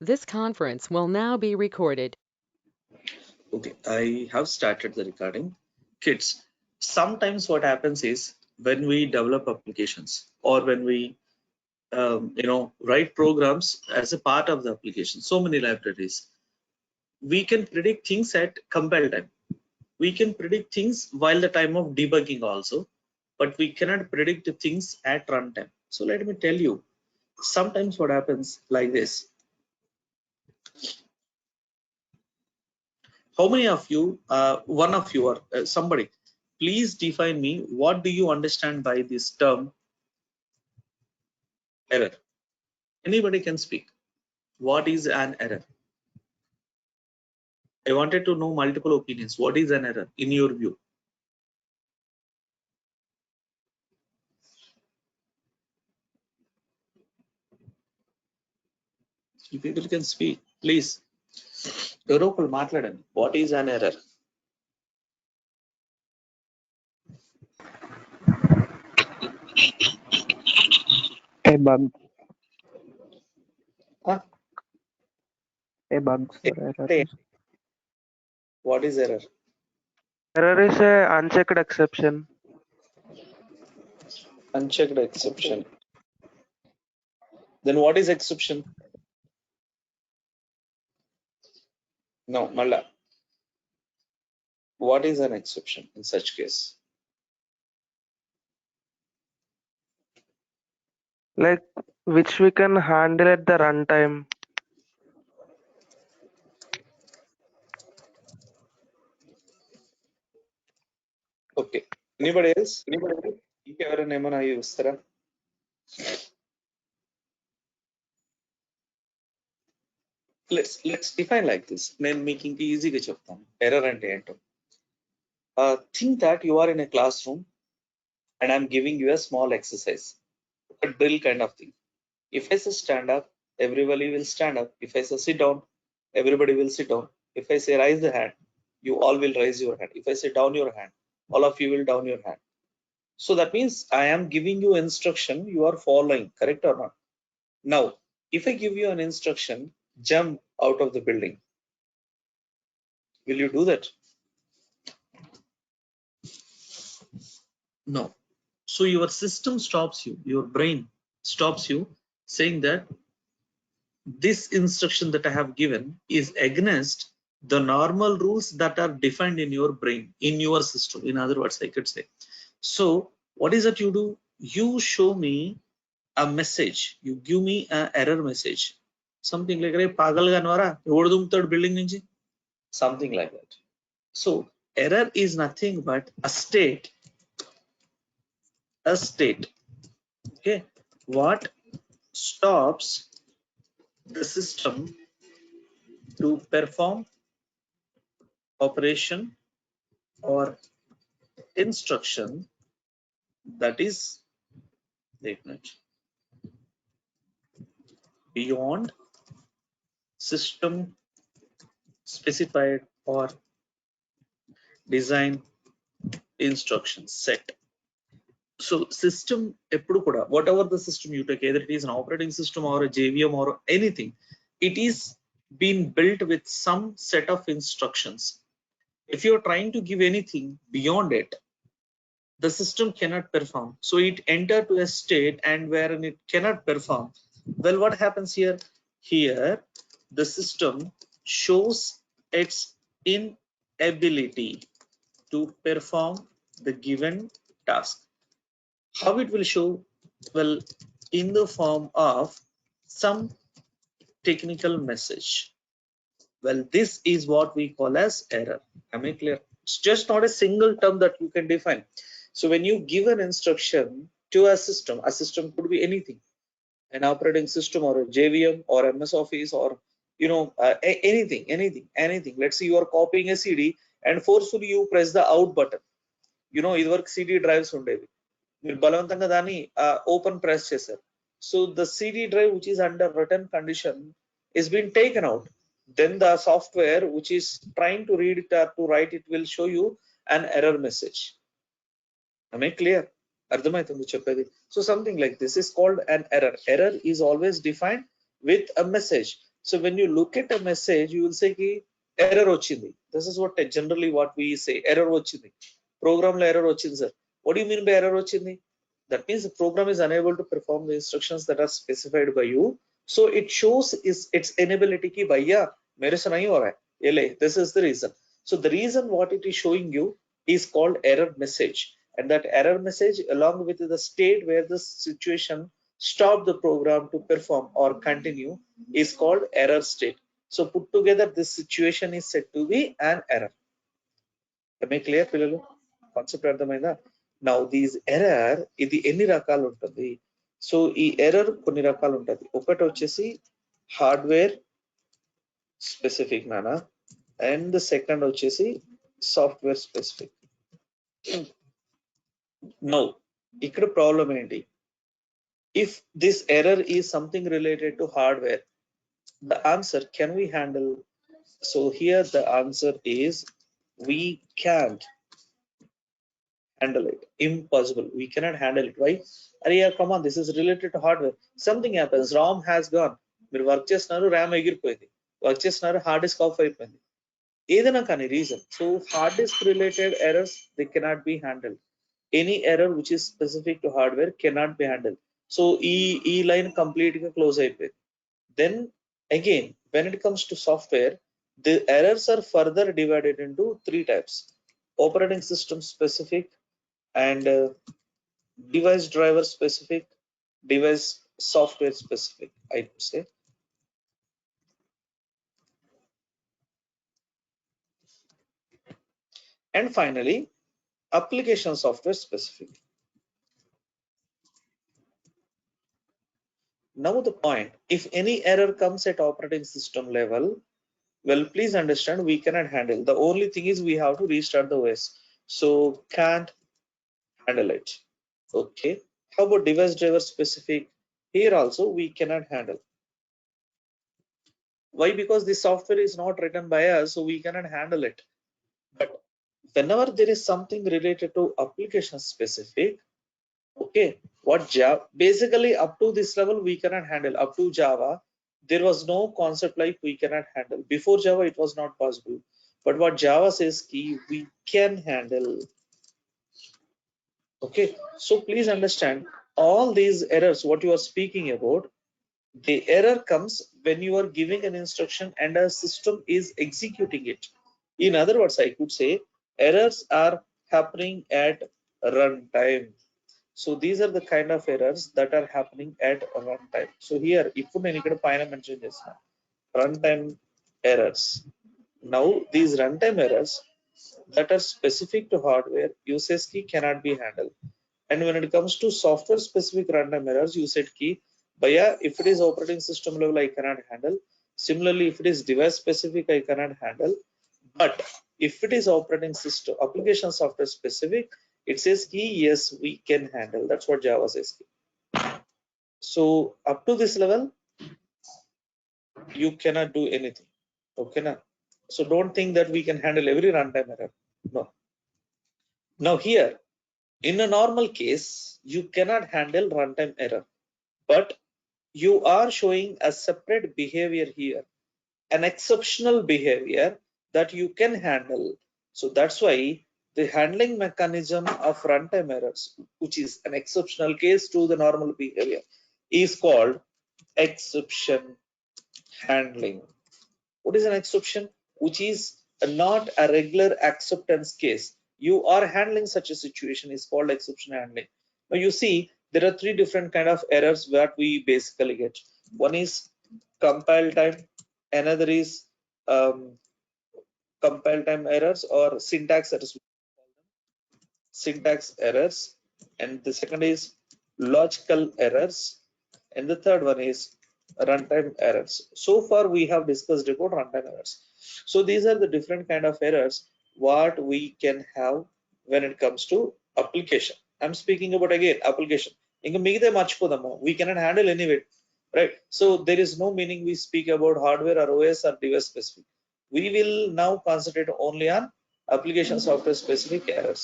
This conference will now be recorded. Okay, I have started the recording. Kids, sometimes what happens is when we develop applications or when we write programs as a part of the application, so many libraries, we can predict things at compile time. We can predict things while the time of debugging also, but we cannot predict the things at runtime. So let me tell you, sometimes what happens like this. How many of you, one of you or somebody, please define me, what do you understand by this term error? Anybody can speak. What is an error? I wanted to know multiple opinions. What is an error in your view? If people can speak, please. ఎవరో ఒకరు మాట్లాడండి. What is an error? A bug. Huh? A bug, sir. Error. What is error? Error is a unchecked exception. Unchecked exception. Then what is exception? No, Malla. What is an exception in such case? Like which we can handle at the runtime. Okay. Anybody else? Anybody else? ఇంకెవరైనా ఏమైనా చూస్తారా? Let's define like this. నేను మీకు ఇంక ఈజీగా చెప్తాను error అంటే ఏంటో. Think that you are in a classroom and I'm giving you a small exercise, a drill kind of thing. If I say stand up, everybody will stand up. If I say sit down, everybody will sit down. If I say raise the hand, you all will raise your hand. If I say down your hand, all of you will down your hand. So that means I am giving you instruction, you are following, correct or not? Now, if I give you an instruction, jump out of the building, will you do that? No. So your system stops you, your brain stops you, saying that this instruction that I have given is against the normal rules that are defined in your brain, in your system. In other words, I could say. So what is that you do? You show me a message, you give me an error message, something like pagal ganwara third building nunchi, something like that. So error is nothing but a state, okay, what stops the system to perform operation or instruction that is beyond system specified or design instruction set. So system eppudu kuda, whatever the system you take, either it is an operating system or a JVM or anything, it is been built with some set of instructions. If you're trying to give anything beyond it, the system cannot perform. So it enter to a state and wherein it cannot perform. Well, what happens here? Here the system shows its inability to perform the given task. How it will show? Well, in the form of some technical message. Well, this is what we call as error. Am I clear? It's just not a single term that you can define. So when you give an instruction to a system could be anything, an operating system or a JVM or MS Office or anything. Let's say you are copying a CD and forcefully you press the out button. ఇది వరకు CD drives ఉండేవి, మీరు బలవంతంగా దాన్ని open press చేశారు. So the CD drive which is under written condition is being taken out. Then the software which is trying to read it or to write it will show you an error message. Am I clear? అర్థమవుతుంది చెప్పేది? So something like this is called an error. Error is always defined with a message. So when you look at a message, you will say ki error ochindi. This is what generally what we say, error ochindi. Program lo error ochindi, sir. What do you mean by error ochindi? That means the program is unable to perform the instructions that are specified by you. So it shows its inability ki bhaiya mere se nahi ho raha hai. Ye this is the reason. So the reason what it is showing you is called error message, and that error message along with the state where the situation stop the program to perform or continue is called error state. So put together, this situation is said to be an error. Am I clear, pillalu? Concept అర్థమైందా? Now these error ఇది ఎన్ని రకాలు ఉంటుంది? So ఈ error కొన్ని రకాలు ఉంటుంది. ఒకటి వచ్చేసి హార్డ్వేర్ స్పెసిఫిక్ నానా, అండ్ సెకండ్ వచ్చేసి సాఫ్ట్వేర్ స్పెసిఫిక్. నౌ ఇక్కడ ప్రాబ్లం ఏంటి? If this error is something related to hardware, the answer, can we handle? So here the answer is we can't handle it. Impossible. We cannot handle it. Why? Arey, come on, this is related to hardware. Something happens, ROM has gone. మీరు work చేస్తున్నారు, RAM ఎగిరిపోయింది. Work చేస్తున్నారు, hard disk of అయిపోయింది. ఏదైనా కానీ reason. So hard disk related errors they cannot be handled. Any error which is specific to hardware cannot be handled. So ఈ line complete గా close అయిపోయింది. Then again, when it comes to software, the errors are further divided into three types: operating system specific, and device driver specific, device software specific, I would say. And finally, application software specific. Now the point, if any error comes at operating system level, well, please understand, we cannot handle. The only thing is we have to restart the OS. So can't handle it. Okay. How about device driver specific? Here also we cannot handle. Why? Because the software is not written by us, so we cannot handle it. But whenever there is something related to application specific, okay, what Java, basically up to this level we cannot handle. Up to Java, there was no concept like we cannot handle. Before Java, it was not possible. But what Java says ki we can handle. Okay, so please understand, all these errors what you are speaking about, the error comes when you are giving an instruction and a system is executing it. In other words, I could say errors are happening at runtime. So these are the kind of errors that are happening at runtime. So here, if నేను ఇక్కడ పైన mention చేసిన runtime errors. Now these runtime errors that are specific to hardware, usage key cannot be handled. And when it comes to software specific runtime errors, you said key, bhaiya, if it is operating system level, I cannot handle. Similarly, if it is device specific, I cannot handle. But if it is operating system application software specific, it says key, yes, we can handle. That's what Java says key. So up to this level, you cannot do anything. Okay, na? So don't think that we can handle every runtime error. No. Now here, in a normal case, you cannot handle runtime error, but you are showing a separate behavior here, an exceptional behavior that you can handle. So that's why the handling mechanism of runtime errors, which is an exceptional case to the normal behavior, is called exception handling. What is an exception? Which is not a regular acceptance case. You are handling such a situation is called exception handling. Now you see, there are three different kind of errors that we basically get. One is compile time, another is compile time errors or syntax errors, and the second is logical errors, and the third one is runtime errors. So far we have discussed about runtime errors. So these are the different kind of errors what we can have when it comes to application. I'm speaking about again application. We cannot handle anyway, right? So there is no meaning we speak about hardware or OS or device specific. We will now concentrate only on application software specific errors.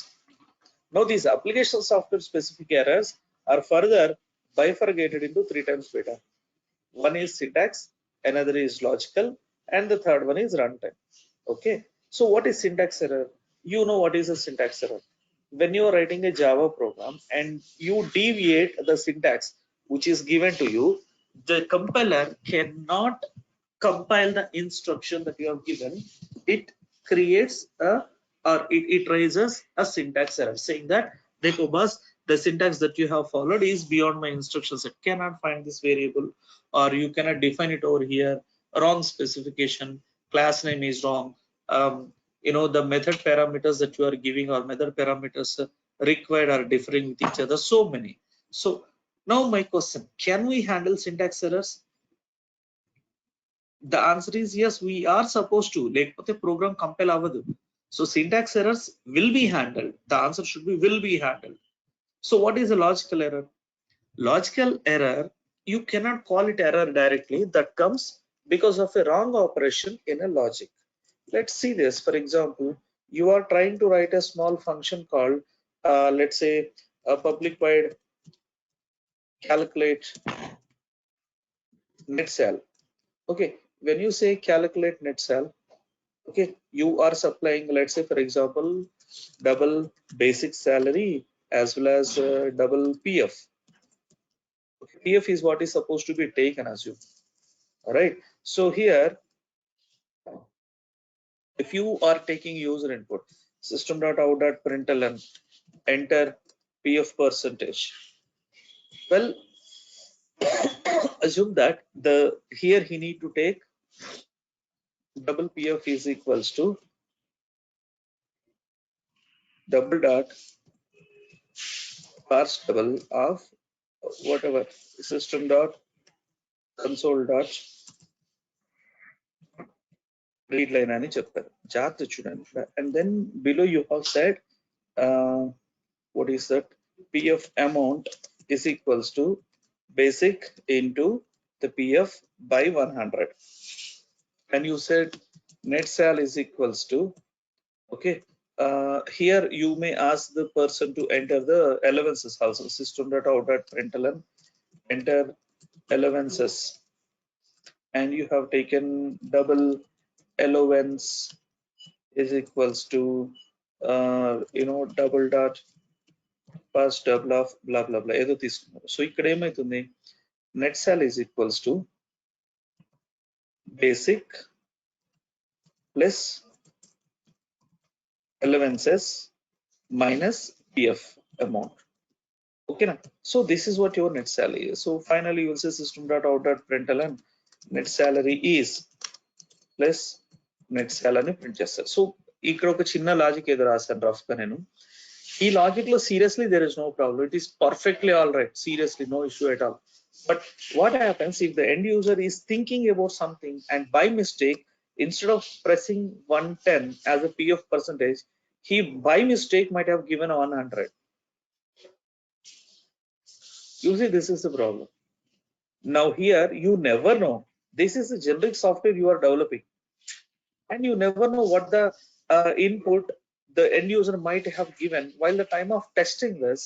Now these application software specific errors are further bifurcated into three types beta. One is syntax, another is logical, and the third one is runtime. Okay, so what is syntax error? You know what is a syntax error. When you are writing a Java program and you deviate the syntax which is given to you, the compiler cannot compile the instruction that you have given. It creates a, or it raises a syntax error saying that देखो बस the syntax that you have followed is beyond my instruction set, cannot find this variable, or you cannot define it over here, wrong specification, class name is wrong, the method parameters that you are giving or method parameters required are differing with each other, so many. So now my question, can we handle syntax errors? The answer is yes, we are supposed to. Like the program compile avadu. So syntax errors will be handled. The answer should be will be handled. So what is a logical error? Logical error, you cannot call it error directly. That comes because of a wrong operation in a logic. Let's see this. For example, you are trying to write a small function called, let's say, a public void calculate net sal. Okay, when you say calculate net sal, okay, you are supplying, let's say, for example, double basic salary as well as double PF. Okay, PF is what is supposed to be taken as you. All right. So here, if you are taking user input, system.out.println, enter PF percentage. Well, assume that here he need to take double PF is equals to double dot parse double of whatever system dot console dot read line అని చెప్పారు జాగ్రత్త చూడండి. And then below you have said what is that, PF amount is equals to basic into the PF by 100, and you said net sal is equals to, okay, here you may ask the person to enter the allowances also, system.out.println, enter allowances, and you have taken double allowance is equals to double dot pass double of blah blah blah ఏదో తీసుకున్నారు. So ఇక్కడ ఏమైతుంది, net sal is equals to basic plus allowances minus PF amount. Okay na? So this is what your net salary is. So finally you will say system.out.println net salary is plus net salary అని print చేస్తారు. So ఇక్కడ ఒక చిన్న logic ఏదో రాశాను rough గా నేను. ఈ లాజిక్ లో seriously there is no problem. It is perfectly all right. Seriously, no issue at all. But what happens if the end user is thinking about something and by mistake, instead of pressing 110 as a PF percentage, he by mistake might have given 100. You see, this is the problem. Now here you never know. This is the generic software you are developing, and you never know what the input the end user might have given. While the time of testing this,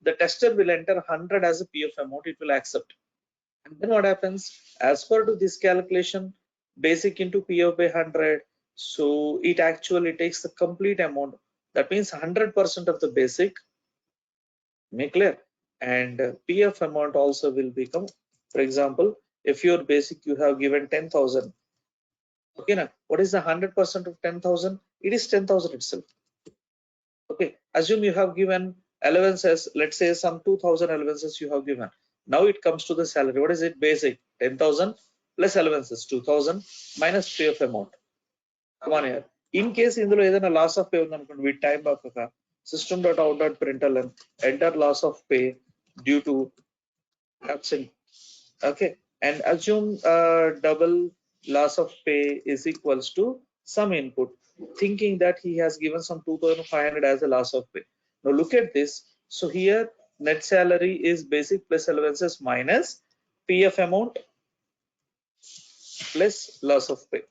the tester will enter 100 as a PF amount, it will accept. And then what happens, as per to this calculation, basic into PF by 100, so it actually takes the complete amount. That means 100% of the basic, make clear, and PF amount also will become, for example, if your basic you have given 10,000, okay now what is the 100% of 10,000? It is 10,000 itself. Okay, assume you have given allowances, let's say some 2,000 allowances you have given. Now it comes to the salary. What is it? Basic 10,000 plus allowances 2,000 minus PF amount. Come on here. In case ఇందులో ఏదైనా loss of pay ఉందనుకోండి, with time బాక system.out.println enter loss of pay due to absent. Okay, and assume double loss of pay is equals to some input, thinking that he has given some 2,500 as a loss of pay. Now look at this. So here net salary is basic plus allowances minus PF amount plus loss of pay.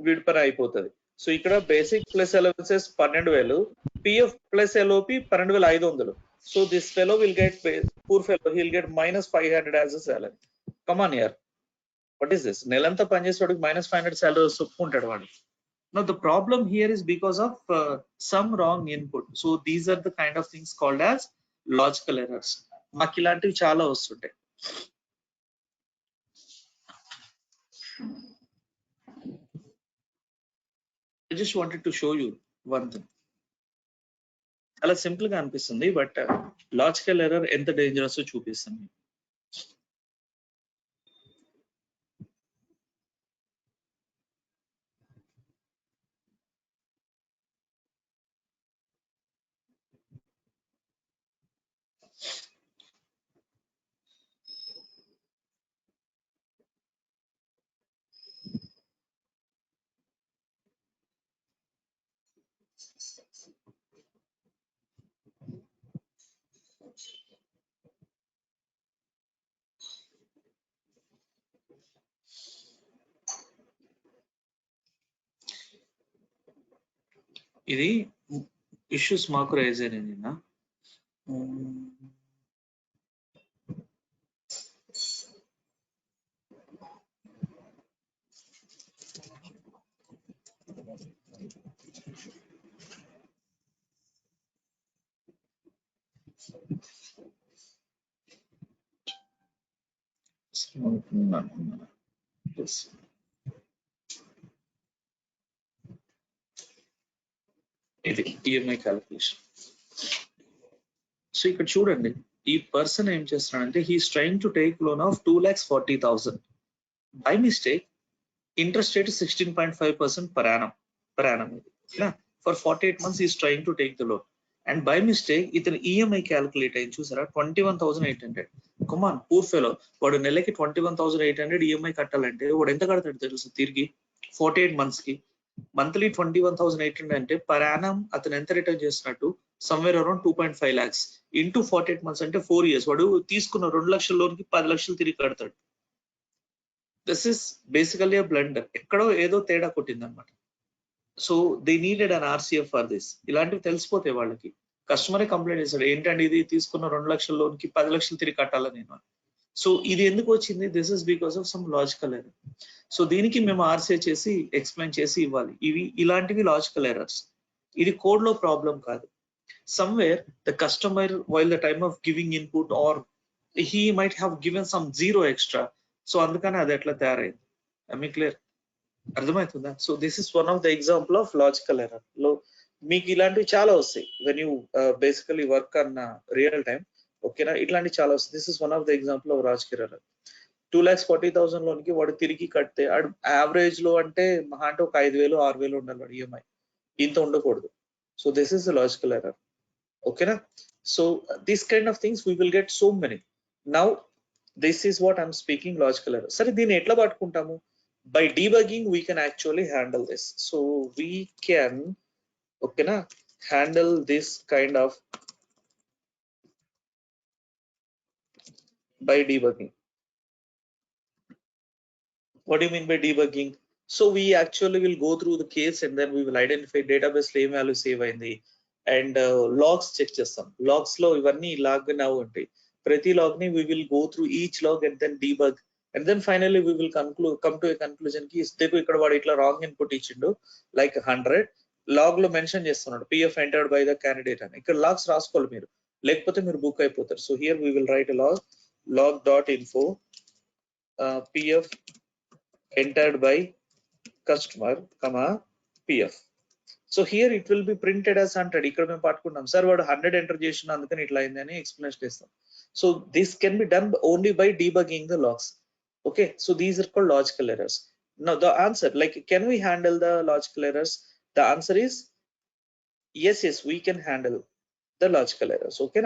వీడి పని అయిపోతుంది. So ఇక్కడ basic plus allowances 12,000, PF plus LOP 12,500. So this fellow will get, poor fellow, he'll get minus 500 as a salary. Come on here. What is this? నెలంతా పనిచేసేవాడికి -500 salary ఒప్పుకుంటాడు వాడు. Now the problem here is because of some wrong input. So these are the kind of things called as logical errors. మాకు ఇలాంటివి చాలా వస్తుంటాయి. I just wanted to show you one thing. అలా simple గా అనిపిస్తుంది, but logical error ఎంత dangerous చూపిస్తుంది. ఇది ఇష్యూస్ మాకు రైజ్ అయినాయి నిన్న. ఇది ఈఎంఐ క్యాలిక్యులేషన్. సో ఇక్కడ చూడండి, ఈ పర్సన్ ఏం చేస్తున్నాడంటే he's trying to take loan of 2,40,000. By mistake interest rate 16.5% per annum. For 48 months is trying to take the loan. And by mistake ఇతను ఈఎంఐ క్యాలిక్యులేట్ అయింది చూసారా, 21,800. కమాన్, పూర్ ఫెలో. వాడు నెలకి 21,800 ఈఎంఐ కట్టాలంటే వాడు ఎంత కడతాడు తెలుసు తిరిగి 48 months కి? మంత్లీ 21,800 అంటే పర్ యానం అతను ఎంత రిటర్న్ చేస్తున్నట్టు? Somewhere around 2.5 lakhs into 48 months అంటే 4 years. వాడు తీసుకున్న 2 లక్షల లోన్ కి 10 లక్షలు తిరిగి కడతాడు. This is basically a blunder. ఎక్కడో ఏదో తేడా కొట్టింది అనమాట. So they needed an RCF for this. ఇలాంటివి తెలిసిపోతాయి వాళ్ళకి. కస్టమరే కంప్లైంట్ చేశాడు, ఏంటంటే ఇది తీసుకున్న 2 లక్షల లోన్ కి 10 లక్షలు తిరిగి కట్టాలా నేను. సో ఇది ఎందుకు వచ్చింది? This is because of some logical error. So దీనికి మేము ఆర్సీఏ చేసి ఎక్స్ప్లెయిన్ చేసి ఇవ్వాలి. ఇలాంటివి లాజికల్ ఎర్రర్స్. ఇది కోడ్ లో ప్రాబ్లం కాదు. Somewhere the customer while the time of giving input or he might have given some zero extra. So అందుకని అది ఎట్లా తయారైంది. I mean clear? అర్థమవుతుందా? So this is one of the example of logical error. లో మీకు ఇలాంటివి చాలా వస్తాయి when you basically work an real time. ఓకేనా? ఇట్లాంటివి చాలా వస్తాయి. This is one of the example of logical error. 2,40,000 లోన్కి వాడు తిరిగి కడితే యావరేజ్ లో అంటే మహా అంటే ఒక 5,000 6,000 ఉండాలి వాడు ఈఎంఐ. ఇంత ఉండకూడదు. So this is the logical error. ఓకేనా? So this kind of things we will get so many. Now this is what I'm speaking logical error. సరే, దీన్ని ఎట్లా పట్టుకుంటాము? By debugging we can actually handle this. So we can, okay na, handle this kind of by debugging. What do you mean by debugging? So we actually will go through the case and then we will identify database లో ఏం value save అయింది and logs check చేస్తాం. Logs లో ఇవన్నీ log now ఉంటాయి. ప్రతి log ని we will go through each log and then debug. And then finally we will come to a conclusion ki ఇస్తేకు ఇక్కడ వాడు ఇట్లా రాంగ్ ఇన్పుట్ ఇచ్చిండు లైక్ 100 లాగ్ లో మెన్షన్ చేస్తున్నాడు PF entered by the candidate అని. ఇక్కడ లాగ్స్ రాసుకోవాలి మీరు, లేకపోతే మీరు బుక్ అయిపోతారు. So here we will write a log dot info PF entered by customer comma pf. So here it will be printed as 100. ఇక్కడ మేము పట్టుకున్నాం సార్ వాడు 100 ఎంటర్ చేసిన అందుకని ఇట్లా అయింది అని ఎక్స్ప్లెనేషన్ చేస్తాం. So this can be done only by debugging the logs. Okay, so these are called logical errors. Now the answer, like, can we handle the logical errors? The answer is yes, we can handle the logical errors. Okay,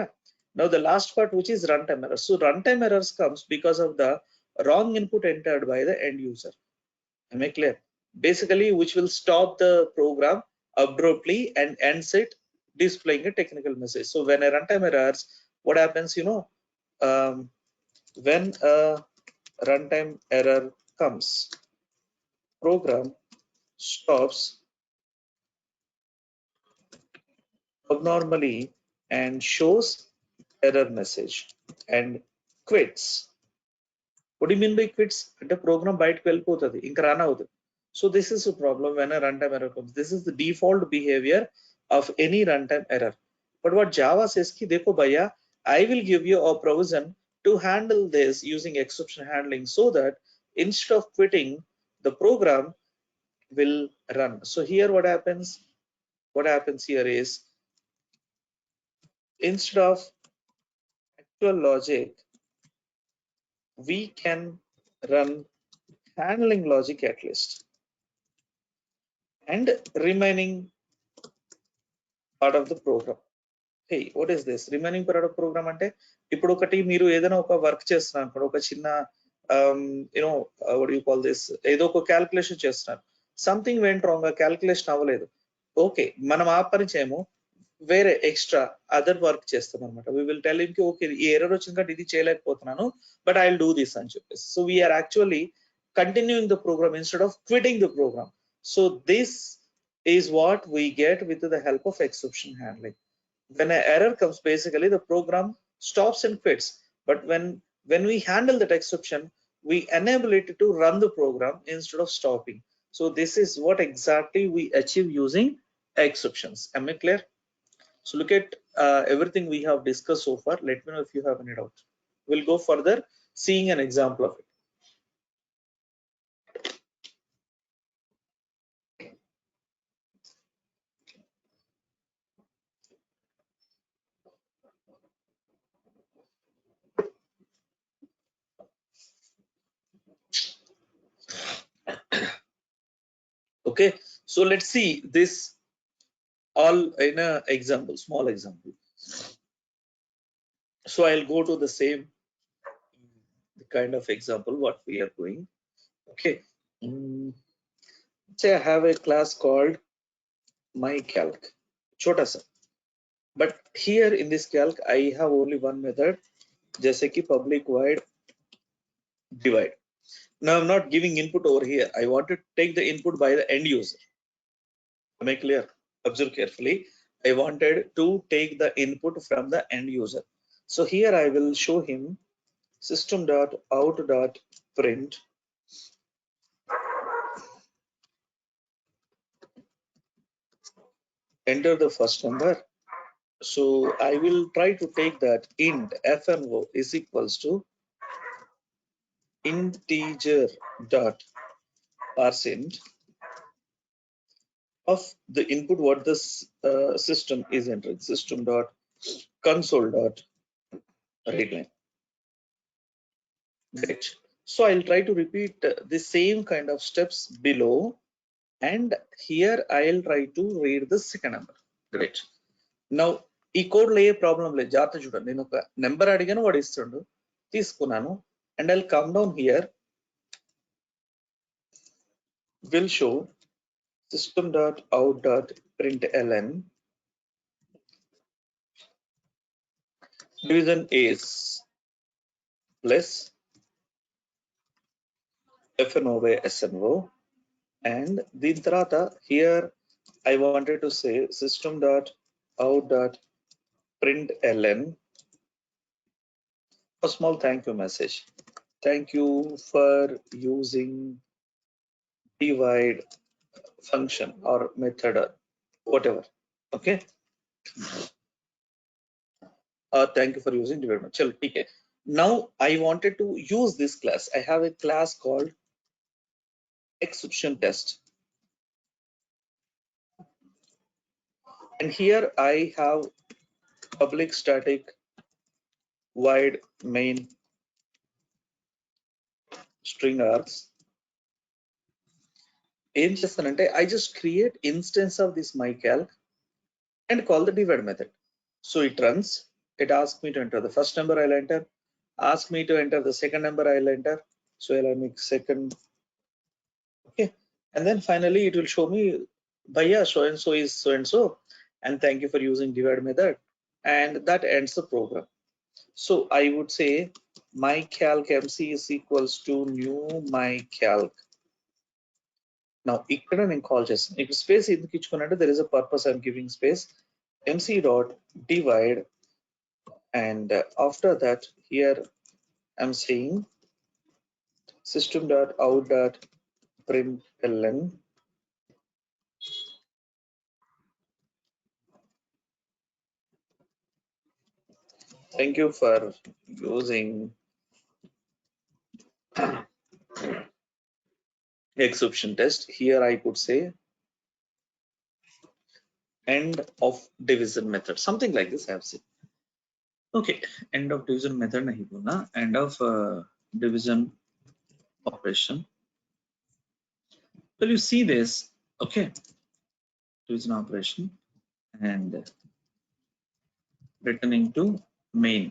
now the last part, which is runtime errors. So runtime errors comes because of the wrong input entered by the end user. Am I clear? Basically, which will stop the program abruptly and ends it displaying a technical message. So when a runtime errors, what happens, when a runtime error comes, program stops abnormally and shows error message and quits. what do you mean by quits అంటే programme బయటకు వెళ్ళిపోతుంది ఇంకా run అవుతుంది. So this is a problem when a runtime error comes. This is the default behavior of any runtime error. But what Java says ki dekho bhaiya, I will give you a provision to handle this using exception handling so that instead of quitting, the program will run. So here what happens here is, instead of actual logic, we can run handling logic at least and remaining part of the program. Hey, what is this remaining part of program అంటే ఇప్పుడు ఒకటి మీరు ఏదైనా ఒక work చేస్తున్నారు అనుకోండి, ఒక చిన్న what do you call this, ఏదో ఒక క్యాల్కులేషన్ చేస్తున్నారు, సంథింగ్ వెంట్ రాంగ్, ఆ క్యాల్కులేషన్ అవ్వలేదు, ఓకే మనం ఆ పని చేయము, వేరే ఎక్స్ట్రా అదర్ వర్క్ చేస్తాం అనమాట. వి విల్ టెల్ హిమ్ కి ఓకే ఈ ఎర్రర్ వచ్చింది కాబట్టి ఇది చేయలేకపోతున్నాను but I will do this అని చెప్పేసి. So we're actually continuing the program instead of quitting the program. So this is what we get with the help of exception handling. When an error comes, basically the program stops and quits, but when we handle that exception, we enable it to run the program instead of stopping. So this is what exactly we achieve using exceptions. Am I clear? So look at everything we have discussed so far. Let me know if you have any doubt. We'll go further seeing an example of it. Okay, so let's see this all in a example, small example. So I'll go to the same kind of example what we are doing. Okay, say I have a class called myCalc, chota sa, but here in this calc I have only one method, jaise ki public void divide. Now I'm not giving input over here, I want to take the input by the end user. Am I clear? Observe carefully. I wanted to take the input from the end user. So here I will show him system.out.print enter the first number. So I will try to take that int fno is equals to integer dot parseInt of the input what this system is entering, system dot console dot readline. Great. So I'll try to repeat the same kind of steps below, and here I'll try to read the second number. Great. Now ఈ code లో ఏ problem లేదు, జాగ్రత్త చూడండి. నేను ఒక number అడిగాను, వాడు ఇస్తుండు, తీసుకున్నాను, and I'll come down here, will show system.out.println division is plus fno by SNO, and దీని తర్వాత here I wanted to say system.out.println a small thank you message. Thank you for using divide function or method or whatever. Okay. Thank you for using divide. Chalo, okay. Now I wanted to use this class. I have a class called exception test. And here I have public static void main string args. ఏం చేస్తానంటే I just create instance of this myCalc and call the divide method. So it runs, it asks me to enter the first number, I'll enter, ask me to enter the second number, I'll enter, so I'll make second. Okay, and then finally it will show me bhaiya so and so is so and so, and thank you for using divide method, and that ends the program. So I would say myCalc mc is equals to new myCalc. Now ఇక్కడ నేను call చేస్తాను, ఇక్కడ space ఎందుకు ఇచ్చుకున్నట్టు, there is a purpose I'm giving space, mc dot divide, and after that here I'm saying system.out.println thank you for using exception test. Here I could say end of division method, something like this I have said. Okay, end of division method nahi bolna, end of division operation. Well, you see this, okay, division operation and returning to main.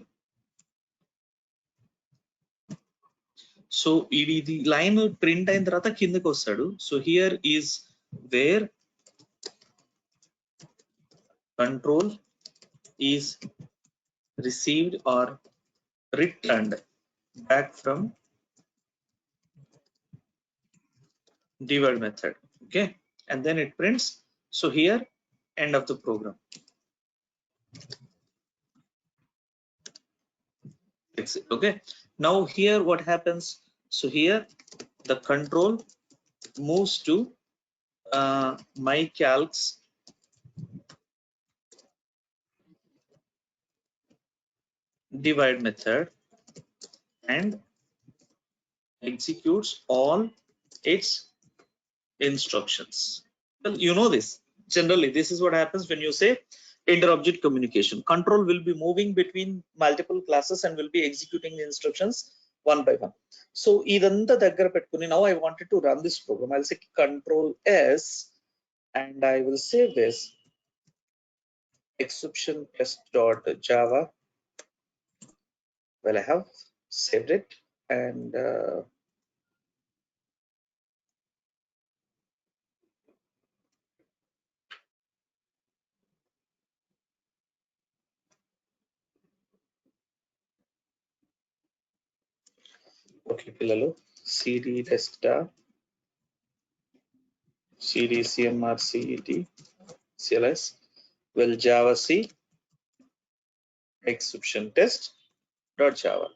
So the line print అయిన తర్వాత కిందకి వస్తాడు. So here is where control is received or returned back from divide method, okay, and then it prints. So here end of the program. Okay, now here what happens? So here the control moves to my calcs divide method and executes all its instructions. Well, you know this. Generally, this is what happens when you say inter-object communication. Control will be moving between multiple classes and will be executing the instructions one by one. So, idantha daggara pettukoni, now I wanted to run this program. I'll say Control S and I will save this exception test.java. Well, I have saved it and okay, pillalu cd desktop cd cmr cet cls well java c exception test.java.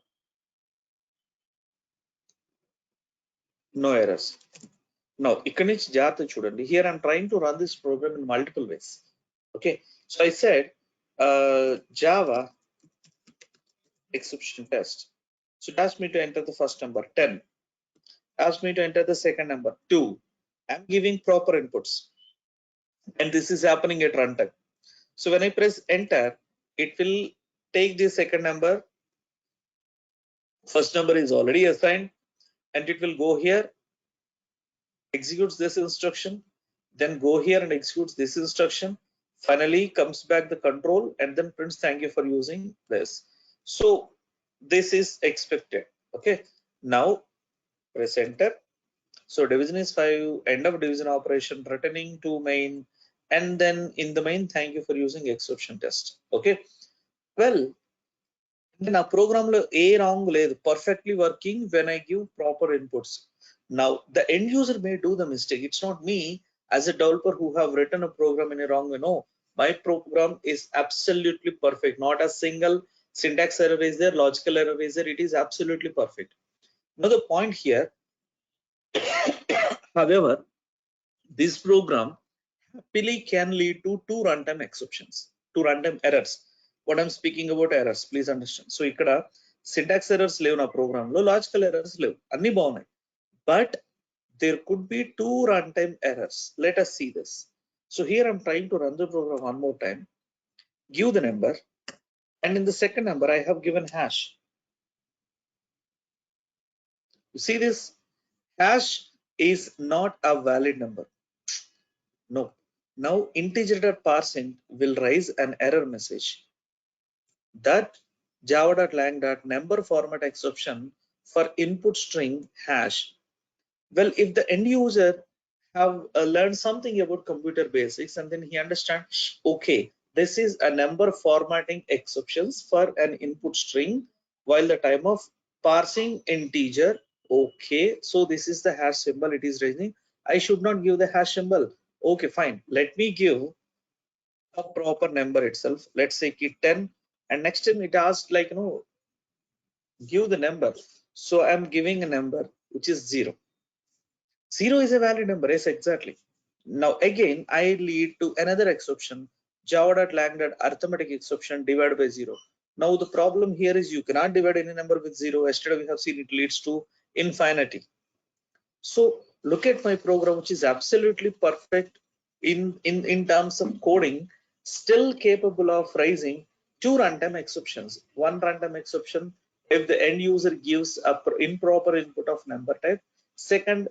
No errors. Now ikkadi nunchi jagrata chudandi. Here I'm trying to run this program in multiple ways. Okay, so I said java exception test. So it asks me to enter the first number 10, asks me to enter the second number 2. I'm giving proper inputs and this is happening at runtime. So when I press enter, it will take the second number, first number is already assigned, and it will go here, executes this instruction, then go here and executes this instruction, finally comes back the control and then prints thank you for using this. So this is expected. Okay, now press enter. So division is 5, end of division operation, returning to main, and then in the main thank you for using exception test. Okay, well then our program lo a wrong ledu, perfectly working when I give proper inputs. Now the end user may do the mistake. It's not me as a developer who have written a program in a wrong way. No, my program is absolutely perfect. Not a single syntax error is there, logical error is there. It is absolutely perfect. Now the point here, however, this program happily can lead to 2 runtime exceptions, 2 runtime errors. What I'm speaking about errors, please understand. So ikkada syntax errors levu na program lo, logical errors levu, anni baagunayi, but there could be 2 runtime errors. Let us see this. So here I'm trying to run the program one more time, give the number, and in the second number I have given hash. You see this hash is not a valid number. No, now integer.parseInt will raise an error message that java.lang.number format exception for input string hash. Well, if the end user have learned something about computer basics and then he understands, okay, this is a number formatting exceptions for an input string while the time of parsing integer. Okay, so this is the hash symbol it is raising. I should not give the hash symbol. Okay, fine, let me give a proper number itself. Let's say key 10, and next time it asks like give the number. So I'm giving a number. which is 0. 0 is a valid number, yes, exactly. Now again, I lead to another exception, java.lang.arithmetic exception divided by 0. Now the problem here is you cannot divide any number with 0. Yesterday we have seen it leads to infinity. So look at my program, which is absolutely perfect in terms of coding, still capable of raising two runtime exceptions. One runtime exception if the end user gives a improper input of number type. Second,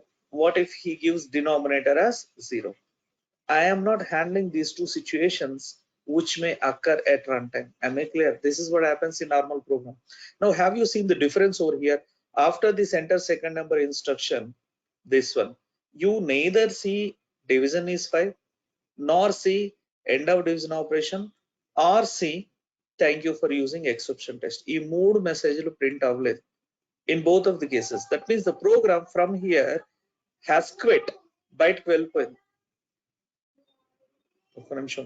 what if he gives denominator as 0? I am not handling these two situations which may occur at runtime. Am I clear? This is what happens in normal program. Now, have you seen the difference over here? After this enter second number instruction, this one, you neither see division is 5, nor see end of division operation, or see thank you for using exception test. ఈ మూడు మెసేజ్లు print అవ్వలేదు in both of the cases. That means the program from here has quit. బయటకు వెళ్ళిపోయింది. ఒక్క నిమిషం.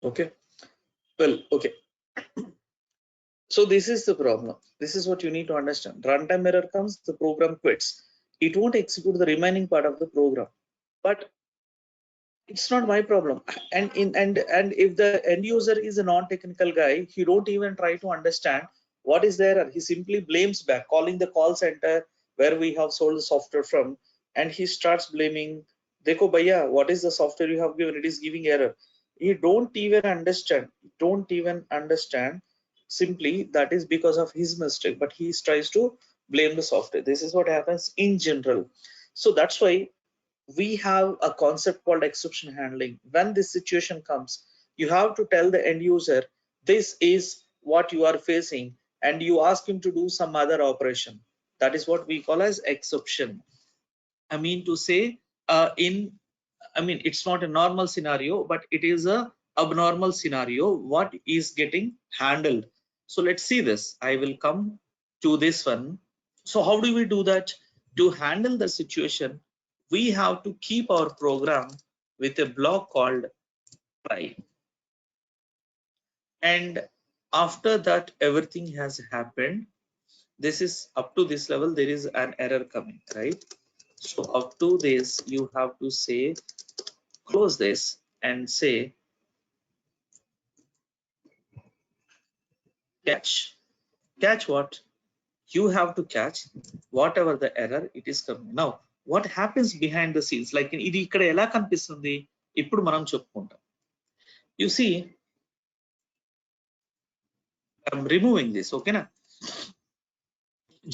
Okay, well, okay. So this is the problem. This is what you need to understand. Runtime error comes, the program quits. It won't execute the remaining part of the program, but it's not my problem. And if the end user is a non-technical guy, he don't even try to understand what is the error. He simply blames back, calling the call center where we have sold the software from, and he starts blaming, Dekho bhaiya, what is the software you have given? It is giving error. He don't even understand. Simply that is because of his mistake, but he tries to blame the software. This is what happens in general. So that's why we have a concept called exception handling. When this situation comes, you have to tell the end user this is what you are facing, and you ask him to do some other operation. That is what we call as exception. I mean to say, it's not a normal scenario, but it is a abnormal scenario what is getting handled. So let's see this. I will come to this one. So how do we do that? To handle the situation, we have to keep our program with a block called try. And after that everything has happened, this is up to this level, there is an error coming, right? So up to this you have to say close this and say catch what? You have to catch whatever the error it is coming. Now what happens behind the scenes, like ఇది ఇక్కడ ఎలా కనిపిస్తుంది ఇప్పుడు మనం చెప్పుకుంటాం. You see, I'm removing this, okay na?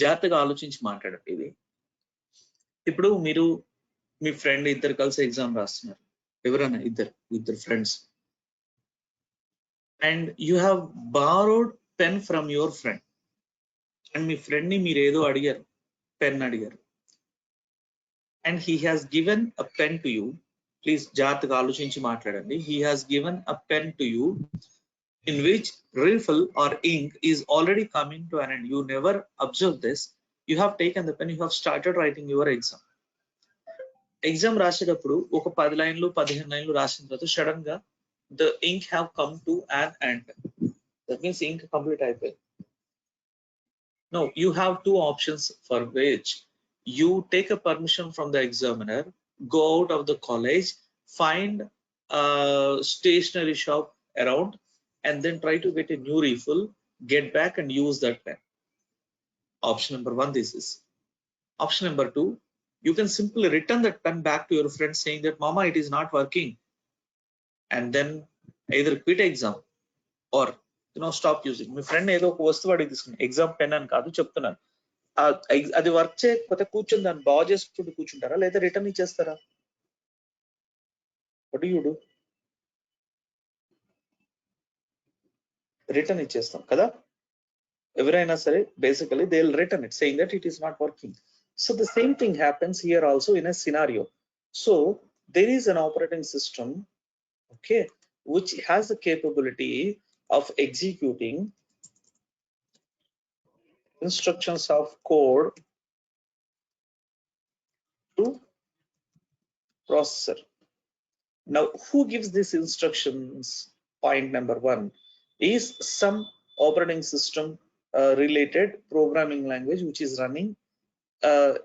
జాగ్రత్తగా ఆలోచించి మాట్లాడండి. ఇది ఇప్పుడు మీరు మీ ఫ్రెండ్ ఇద్దరు కలిసి ఎగ్జామ్ రాస్తున్నారు, ఎవరైనా ఇద్దరు friends, and you have borrowed pen from your friend. And me friend ని మీరు ఏదో అడిగారు, పెన్ అడిగారు, and he has given a pen to you. Please జాగ్రత్తగా ఆలోచించి మాట్లాడండి. He has given a pen to you in which refill or ink is already coming to an end. You never observed this. You have taken the pen, you have started writing your exam. Exam రాసేటప్పుడు ఒక 10 లైన్లు 15 లైన్లు రాసిన తర్వాత sudden గా the ink have come to an end. That means ink complete అయిపోయింది. No, you have two options for which you take a permission from the examiner, go out of the college, find a stationery shop around, and then try to get a new refill, get back and use that pen. Option number 1, this is. Option number 2, you can simply return that pen back to your friend saying that mama it is not working, and then either quit exam or stop using. My friend ఏదో ఒక వస్తువు అడిగి తీసుకుని exam pen అని కాదు చెప్తున్నాను, అది work చేయకపోతే కూర్చొని దాన్ని బాగు చేసుకుంటూ కూర్చుంటారా లేదా రిటర్న్ ఇచ్చేస్తారా? What do you do? Return ఇచ్చేస్తాం కదా ఎవరైనా సరే. basically they will return it saying that it is not working. So the same thing happens here also in a scenario. So there is an operating system, okay, which has the capability of executing instructions of code processor. Now, who gives these instructions? Point number one is some operating system related programming language which is running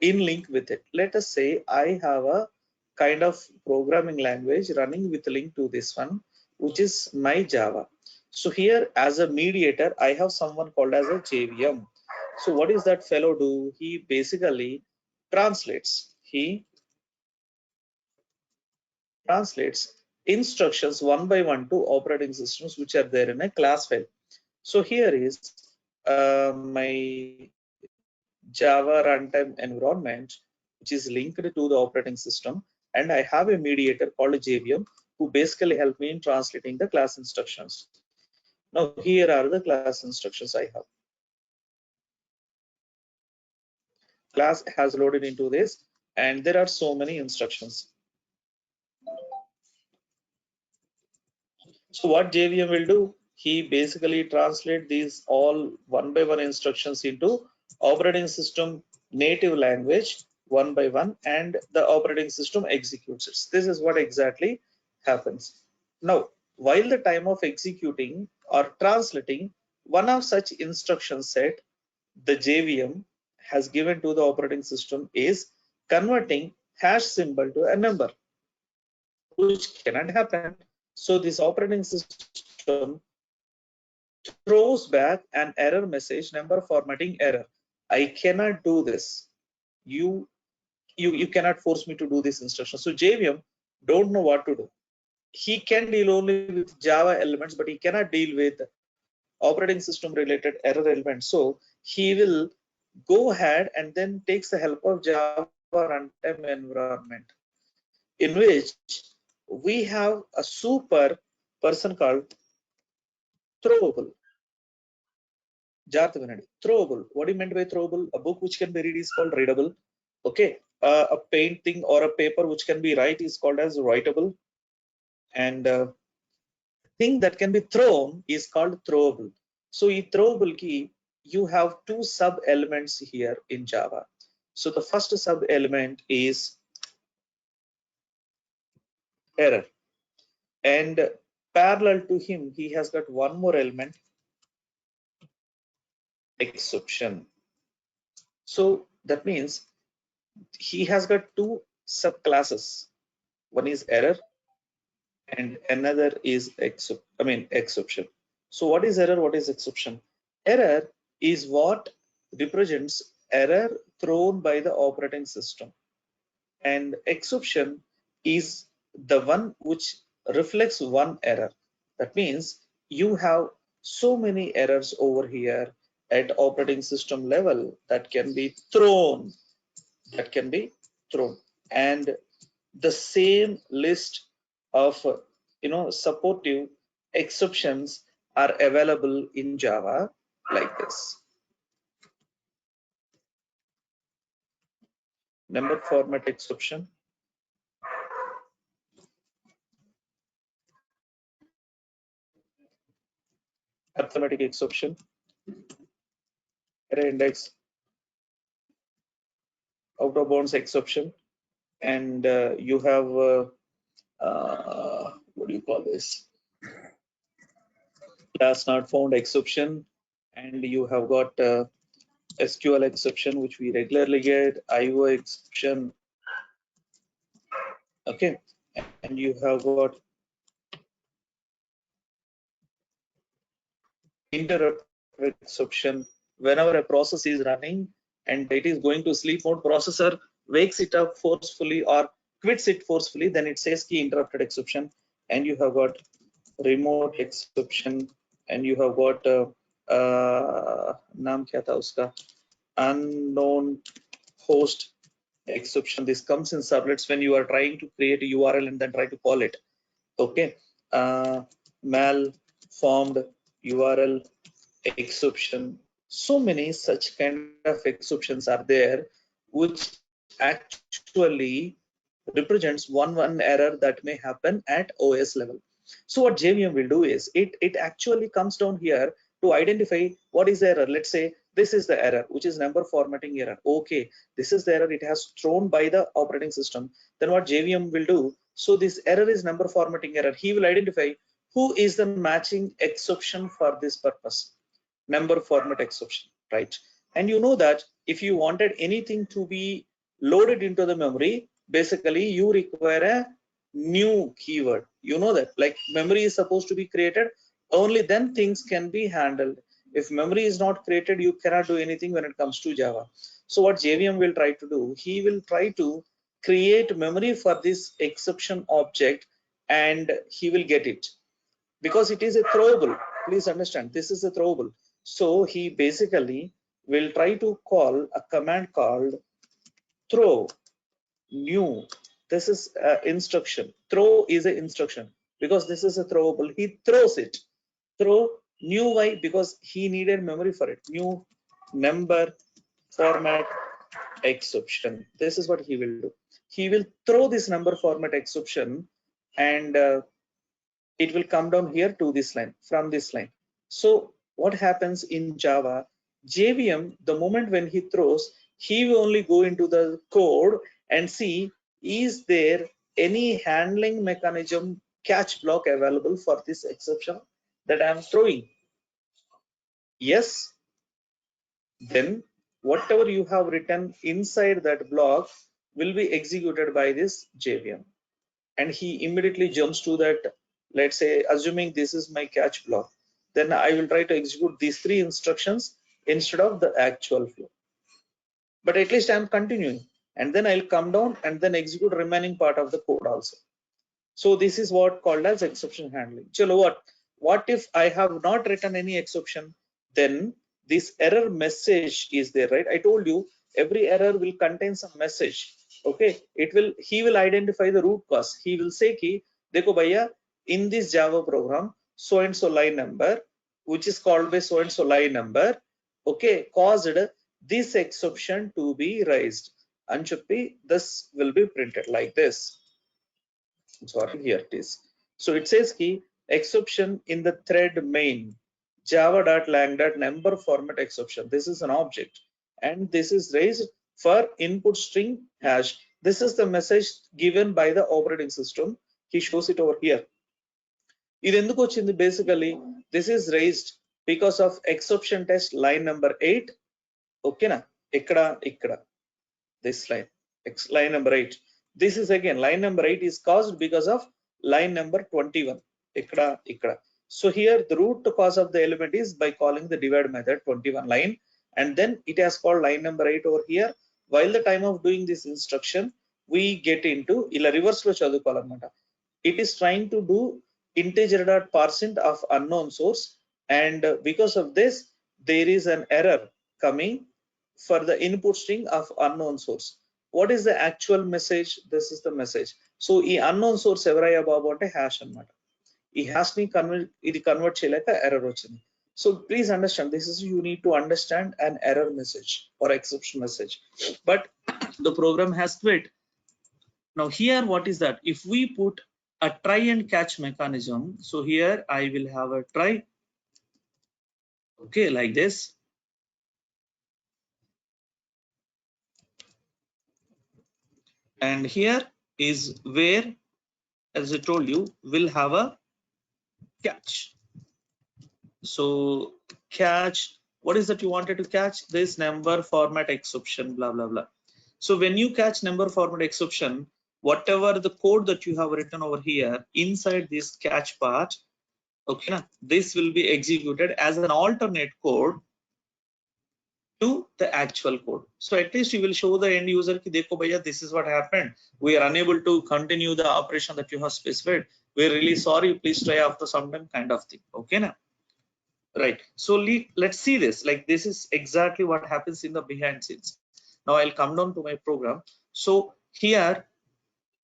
in link with it. Let us say I have a kind of programming language running with link to this one, which is my Java. So here as a mediator, I have someone called as a JVM. So what is that fellow do? He basically translates. He translates instructions one by one to operating systems which are there in a class file. So here is my Java runtime environment, which is linked to the operating system, and I have a mediator called JVM who basically help me in translating the class instructions. Now here are the class instructions I have. Class has loaded into this, and there are so many instructions. So what JVM will do? He basically translate these all one by one instructions into operating system native language one by one, and the operating system executes it. This is what exactly happens. Now, while the time of executing or translating one of such instruction set, the JVM has given to the operating system is converting hash symbol to a number, which cannot happen. So this operating system throws back an error message, number formatting error. I cannot do this. You cannot force me to do this instruction. So JVM don't know what to do. He can deal only with Java elements, but he cannot deal with operating system related error elements. So he will go ahead and then takes the help of Java runtime environment, in which we have a super person called throwable. Throwable. What do you meant by throwable? A book which can be read is called readable. Okay. A painting or a paper which can be write is called as writable. And thing that can be thrown is called throwable. So in throwable key, you have two sub elements here in Java. So the first sub element is error, and parallel to him, he has got one more element, exception. So that means he has got two subclasses. One is error and another is exception. So what is error? What is exception? Error is what represents error thrown by the operating system, and exception is the one which reflects one error. That means you have so many errors over here at operating system level that can be thrown, and the same list of supportive exceptions are available in Java like this. Number format exception, arithmetic exception, array index, out of bounds exception, and you have what do you call this, class not found exception, and you have got SQL exception which we regularly get, IO exception, okay, and you have got interrupt exception. Whenever a process is running and it is going to sleep mode, processor wakes it up forcefully or quits it forcefully, then it says key interrupted exception. And you have got remote exception, and you have got naam kya tha uska, unknown host exception. This comes in servlets when you are trying to create a URL and then try to call it. Okay, malformed URL exception. So many such kind of exceptions are there, which actually represents one error that may happen at OS level. So what JVM will do is it actually comes down here to identify what is the error. Let's say this is the error, which is number formatting error. Okay, this is the error, it has thrown by the operating system. Then what JVM will do, so this error is number formatting error. He will identify who is the matching exception for this purpose, number format exception, right? And you know that if you wanted anything to be loaded into the memory, basically you require a new keyword. You know that, like, memory is supposed to be created, only then things can be handled. If memory is not created, you cannot do anything when it comes to Java. So what JVM will try to do, he will try to create memory for this exception object, and he will get it because it is a throwable. Please understand, this is a throwable. So he basically will try to call a command called throw new. This is instruction. Throw is an instruction because this is a throwable. He throws it. Throw new. Why? Because he needed memory for it. New number format exception. This is what he will do. He will throw this number format exception, and it will come down here to this line, from this line. So what happens in Java, JVM, the moment when he throws, he will only go into the code and see, is there any handling mechanism catch block available for this exception that I am throwing? Yes, then whatever you have written inside that block will be executed by this JVM. And he immediately jumps to that, let's say, assuming this is my catch block, then I will try to execute these 3 instructions instead of the actual flow. But at least I'm continuing, and then I'll come down and then execute remaining part of the code also. So this is what called as exception handling. Chalo, what if I have not written any exception? Then this error message is there, right? I told you every error will contain some message. Okay, he will identify the root cause. He will say ki, dekho bhaiya, in this Java program, so and so line number, which is called by so and so line number, okay, caused this exception to be raised. And this will be printed like this. Sorry, here it is. So it says key exception in the thread main java.lang.number format exception. This is an object, and this is raised for input string hash. This is the message given by the operating system. He shows it over here. Basically, this is raised because of exception test line number 8. Okay, na? Ikkada. This line, line number 8. This is again line number 8 is caused because of line number 21. Ikkada. So here the root cause of the element is by calling the divide method 21 line, and then it has called line number 8 over here. While the time of doing this instruction, we get into ila reverse lo chadukovalanamata. It is trying to do integer.parseInt of unknown source, and because of this there is an error coming for the input string of unknown source. What is the actual message? This is the message. So ఈ unknown source ఎవరయ్యా బాబు అంటే hash అన్నమాట. ఈ hash ని convert చేయలేక error వచ్చింది. So please understand, this is, you need to understand an error message or exception message, but the program has quit. Now here what is that? If we put a try and catch mechanism, so here I will have a try, okay, like this. And here is where, as I told you, we'll have a catch. So catch, what is that you wanted to catch? This number format exception, blah blah blah. So when you catch number format exception, whatever the code that you have written over here inside this catch part, okay, this will be executed as an alternate code to the actual code. So at least you will show the end user ki dekho bhaiya, this is what happened. We are unable to continue the operation that you have specified. We're really sorry. Please try after some time, kind of thing. Okay, now. Right. So let's see this. Like, this is exactly what happens in the behind scenes. Now I'll come down to my program. So here,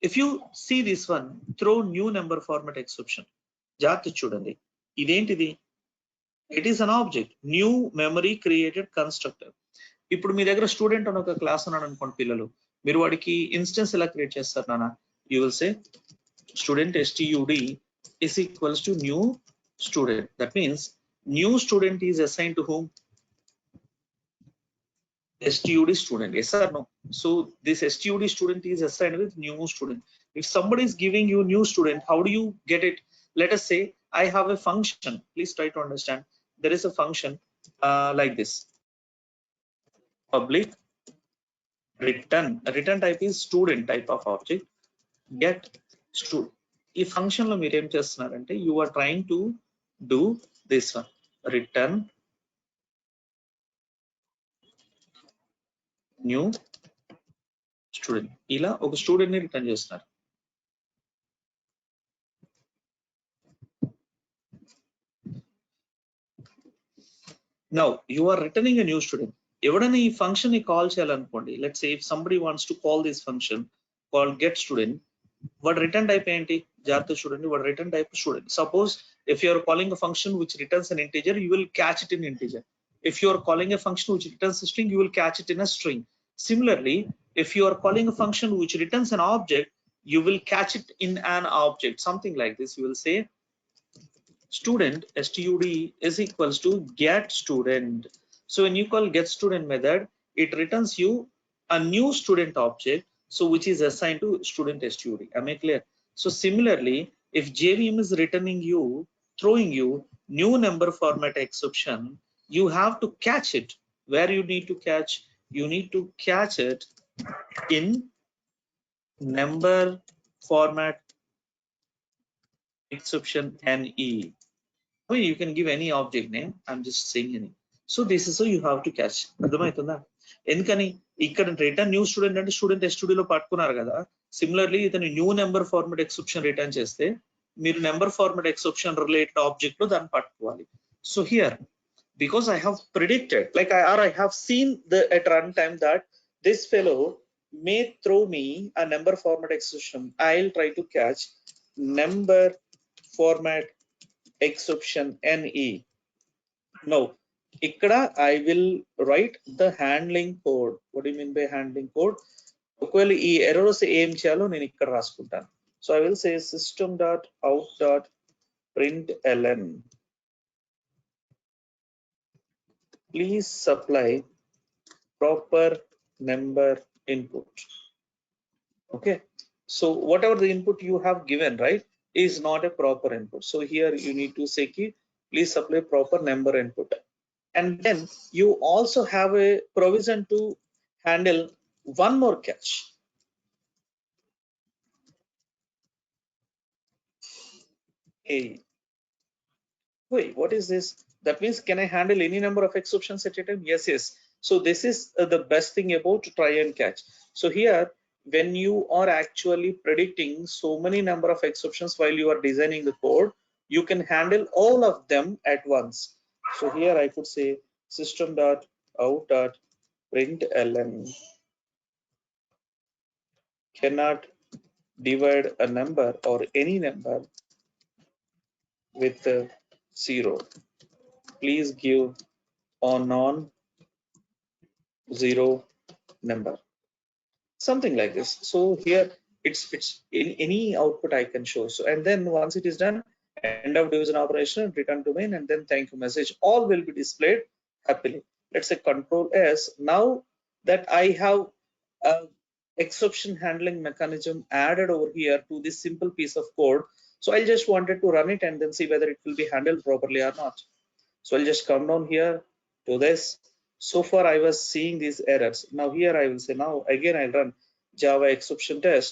if you see this one, throw new number format exception. Jagrata chudandi. Identidi. It is an object, new memory created constructor. ఇప్పుడు మీ దగ్గర student అని ఒక class ఉన్నాడు అనుకోండి పిల్లలు, మీరు వాడికి instance ఎలా క్రియేట్ చేస్తారు నాన్న? You will say student STUD is equals to new student. That means new student is assigned to whom? STUD student, yes or no? So this STUD student is assigned with new student. If somebody is giving you new student, how do you get it? Let us say I have a function. Please try to understand. There is a function like this. Public return. A return type is student type of object. Get student. ఈ function లో మీరు ఏం చేస్తున్నారంటే you are trying to do this one. Return new student. ఇలా ఒక student ని return చేస్తున్నారు. Now you are returning a new student. ఎవడైనా ఈ ఫంక్షన్ ని call చేయాలనుకోండి, let's say if somebody wants to call this function called get student, what return type ఏంటి? జాగ్రత్త చూడండి, what return type student. Suppose if you are calling a function which returns an integer, you will catch it in integer. If you are calling a function which returns a string, you will catch it in a string. Similarly, if you are calling a function which returns an object, you will catch it in an object. Something like this. You will say student STUD is equals to get student. So when you call get student method, it returns you a new student object, so which is assigned to student STUD. Am I clear? So similarly, if JVM is returning you, throwing you new number format exception, you have to catch it. Where you need to catch? You need to catch it in number format exception NE. I mean, you can give any object name. I'm just saying any. So this is how you have to catch. అర్థమవుతుందా? ఎందుకని ఇక్కడ return new student అంటే student STUD పట్టుకున్నారు కదా. Similarly ఇతను new number format exception return చేస్తే మీరు number format exception related object లో దాన్ని పట్టుకోవాలి. So here because I have predicted, like I have seen at runtime that this fellow may throw me a number format exception, I'll try to catch number format exception NE. Now ikkada I will write the handling code. What do you mean by handling code? ఒకవేళ ఈ errors ఏం చేయాలో నేను ఇక్కడ రాసుకుంటాను. So I will say system.out.println please supply proper number input. Okay, so whatever the input you have given, right, is not a proper input. So here you need to say key please supply proper number input, and then you also have a provision to handle one more catch. Hey, wait, what is this? That means can I handle any number of exceptions at a time? Yes, yes. So this is the best thing about try and catch. So here when you are actually predicting so many number of exceptions while you are designing the code, you can handle all of them at once. So here I could say system.out.println cannot divide a number or any number with 0. Please give a non-zero number. Something like this. So here it's in any output I can show. So and then once it is done, end of division operation, return to main, and then thank you message. All will be displayed happily. Let's say Control S. Now that I have a exception handling mechanism added over here to this simple piece of code, so I just wanted to run it and then see whether it will be handled properly or not. So I'll just come down here to this. So far I was seeing these errors. Now here I will say, now again I'll run Java exception test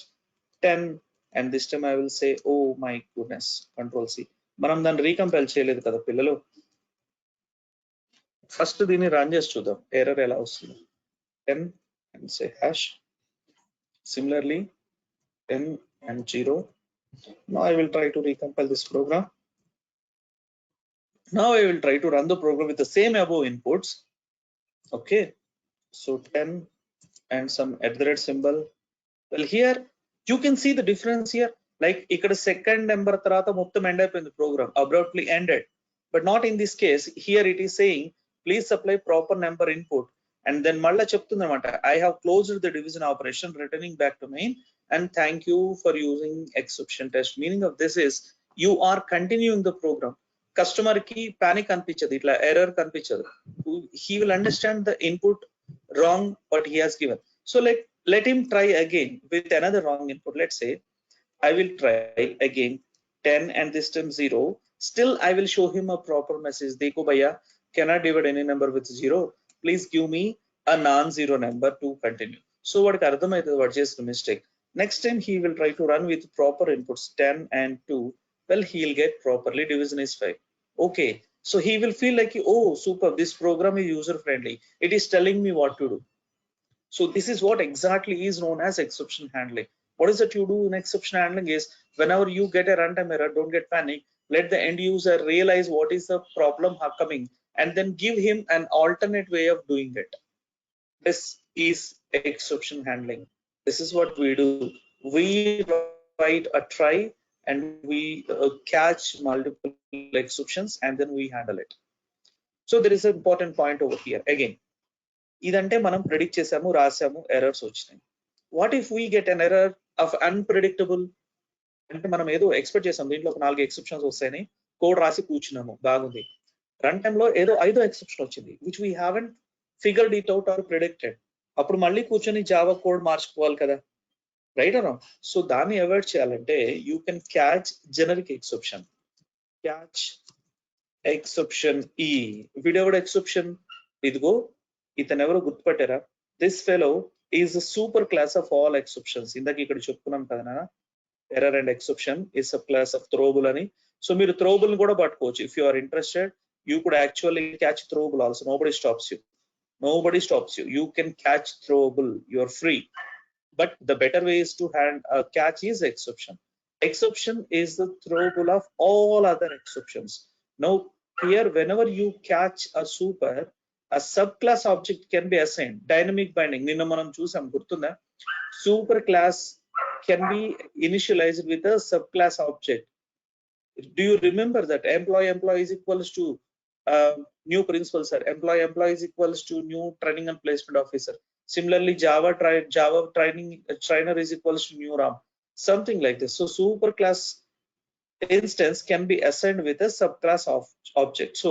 10, and this time I will say, oh my goodness, Control C. మనం దాన్ని రీకంపైల్ చేయలేదు కదా పిల్లలు. First దీన్ని run చేసి చూద్దాం error ఎలా వస్తుంది. 10 and say hash. Similarly 10 and 0. Now I will try to recompile this program. Now I will try to run the program with the same above inputs. Okay, so 10 and some @ symbol. Well, here you can see the difference here. Like ikkada second number tarata mottam end ayipoyindi program, abruptly ended. But not in this case. Here it is saying please supply proper number input, and then malla cheptundi anamata I have closed the division operation, returning back to main, and thank you for using exception test. Meaning of this is you are continuing the program. Customer ki panic anpichadu, itla error kanpichadu. He will understand the input wrong what he has given. So let him try again with another wrong input. Let's say I will try again 10 and this time 0. Still I will show him a proper message. Dekho bhaiya, cannot divide any number with 0. Please give me a non-zero number to continue. So what ardhamaitadu what chesina mistake. Next time he will try to run with proper inputs 10 and 2. Well, he'll get properly division is 5. Okay, so he will feel like, oh super, this program is user friendly, it is telling me what to do. So this is what exactly is known as exception handling. What is that you do in exception handling is, whenever you get a runtime error, don't get panic. Let the end user realize what is the problem coming and then give him an alternate way of doing it. This is exception handling. This is what we do. We write a try and we catch multiple exceptions and then we handle it. So there is an important point over here again. ఇదంటే మనం predict చేసాము, రాసాము, errors వచ్చినాయి. What if we get an error of unpredictable? అంటే మనం ఏదో expect చేసాం, దీంట్లో ఒక 4 ఎక్సెప్షన్స్ వస్తాయని కోడ్ రాసి కూర్చున్నాము, బాగుంది. రన్ టైమ్ లో ఏదో 5వ ఎక్సెప్షన్ వచ్చింది, which we haven't figured it out or predicted. అప్పుడు మళ్ళీ కూర్చొని జావా కోడ్ మార్చుకోవాలి కదా, రైట్ అనా? సో దాన్ని అవాయిడ్ చేయాలంటే you can catch generic exception. Catch exception ఈ వీడెవడ ఎక్సెప్షన్, ఇదిగో ఇతను ఎవరో గుర్తుపట్టారా? This fellow is the superclass of all exceptions. ఇందాక ఇక్కడ చెప్పుకున్నాం కదా, error and exception is subclass of throwable అని. సో మీరు థ్రోబుల్ కూడా పట్టుకోవచ్చు. If you are interested you could actually catch throwable also. Nobody stops you. Nobody stops you. You can catch throwable. You're free. But the better way is to catch is exception. Exception is the throwable of all other exceptions. Now here, whenever you catch a super, a subclass object can be assigned. Dynamic binding. Ninna manam chusam gurtunda. Super class can be initialized with a subclass object. Do you remember that employee is equals to new principal, sir? Employee is equals to new training and placement officer. Similarly, Java trainer is equals to new RAM. Something like this. So super class instance can be assigned with a subclass of object. So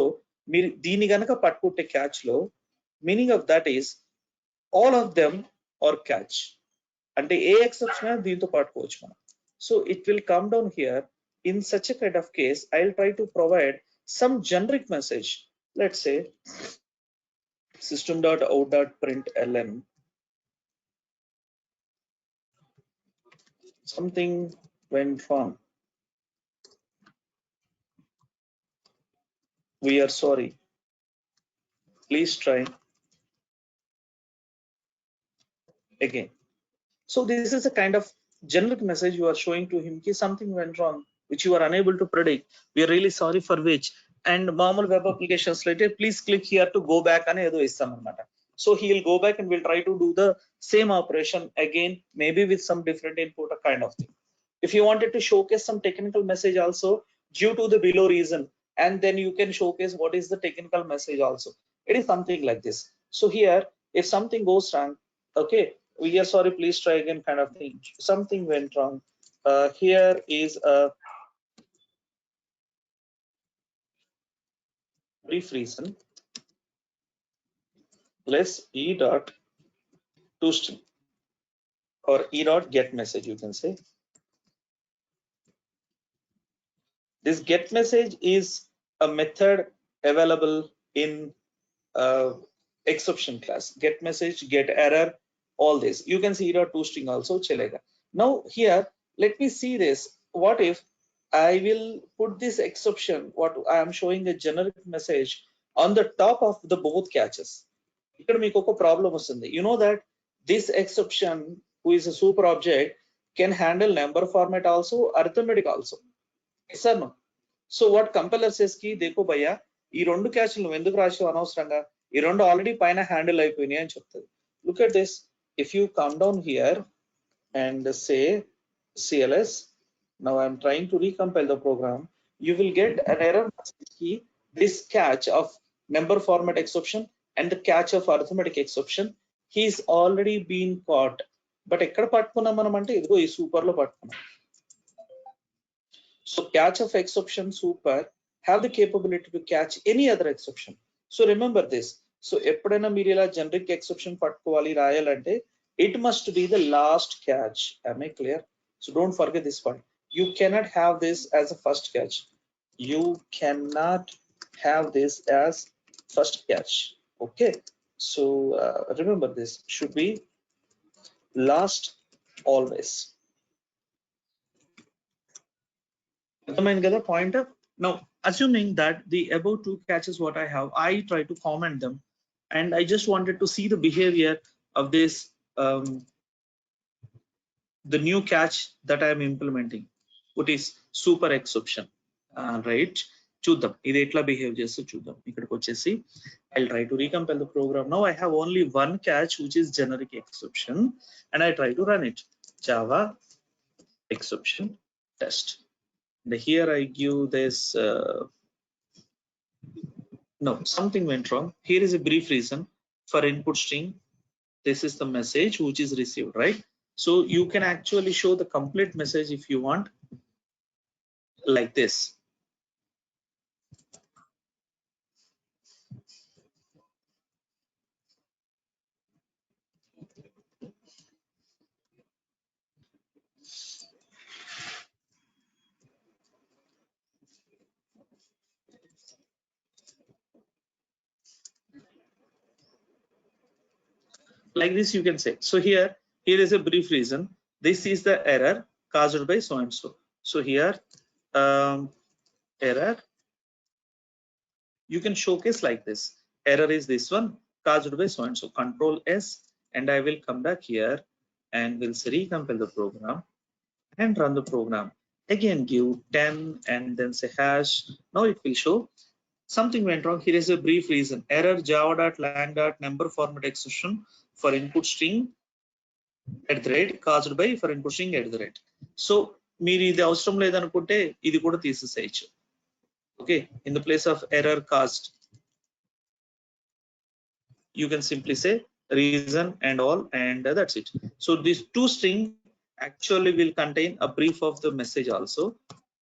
దీని గనక పట్టుకుంటే catch లో, meaning of that is all of them are catch. అంటే ఏ exception దీంతో పట్టుకోవచ్చు మనం. So it will come down here. In such a kind of case, I'll try to provide some generic message. Let's say system.out.println something went wrong. We are sorry. Please try again. So this is a kind of generic message you are showing to him ki something went wrong which you are unable to predict. We are really sorry for which. And normal web applications later, please click here to go back and edo istam anamata. So he will go back and will try to do the same operation again, maybe with some different input or kind of thing. If you wanted to showcase some technical message also due to the below reason, and then you can showcase what is the technical message also. It is something like this. So here, if something goes wrong, okay, we are sorry, please try again kind of thing. Something went wrong. Here is a brief reason. Less e dot to string or e dot get message, you can say. This get message is a method available in exception class. Get message, get error, all this. You can see e dot to string also chalega. Now here, let me see this. What if I will put this exception, what I am showing a generic message on the top of the both catches. ఇక్కడ మీకు ఒక problem వస్తుంది. You know that this exception, who is a super object, can handle number format also, arithmetic also. Yes or no? So what compiler says ki, dekho bhaiya, ఈ రెండు క్యాచ్లు నువ్వు ఎందుకు రాసావు అనవసరంగా, ఈ రెండు ఆల్రెడీ పైన హ్యాండిల్ అయిపోయినాయి అని చెప్తుంది. Look at this. If you come down here and say CLS, now I am trying to recompile the program, you will get an error message key. This catch of number format exception and the catch of arithmetic exception, he's already been caught. But ఎక్కడ పట్టుకున్నాం మనం అంటే ఇదిగో ఈ super లో పట్టుకున్నాం. So catch of exception super have the capability to catch any other exception. So remember this, so ఎప్పుడైనా మీరు ఇలా జనరిక్ ఎక్సెప్షన్ పట్టుకోవాలి రాయాలంటే it must be the last catch. Am I clear? So don't forget this part. You cannot have this as a first catch. You cannot have this as first catch. Okay, so remember this should be last always. Pointer. Now assuming that the above two catches what I have, I try to comment them and I just wanted to see the behavior of this the new catch that I am implementing, what is super exception, right? చూద్దాం ఇది ఎట్లా behave చేస్తూ చూద్దాం. ఇక్కడికి వచ్చేసి I'll try to recompile the program. Now I have only one catch which is generic exception and I try to run it, java exception test, and here I give this no, something went wrong. Here is a brief reason for input string. This is the message which is received, right? So you can actually show the complete message if you want, like this. Like this you can say. So here is a brief reason. This is the error caused by so and so. So here error you can showcase like this. Error is this one caused by so and so. Control S and I will come back here and will recompile the program and run the program. Again give 10 and then say hash. Now it will show something went wrong. Here is a brief reason. Error java.lang.number format exception for input string at the rate caused by for input string at the rate. So మీరు ఇది అవసరం లేదనుకుంటే ఇది కూడా తీసేసేయచ్చు. Okay, in the place of error caused you can simply say reason and all, and that's it. So these two string actually will contain a brief of the message also.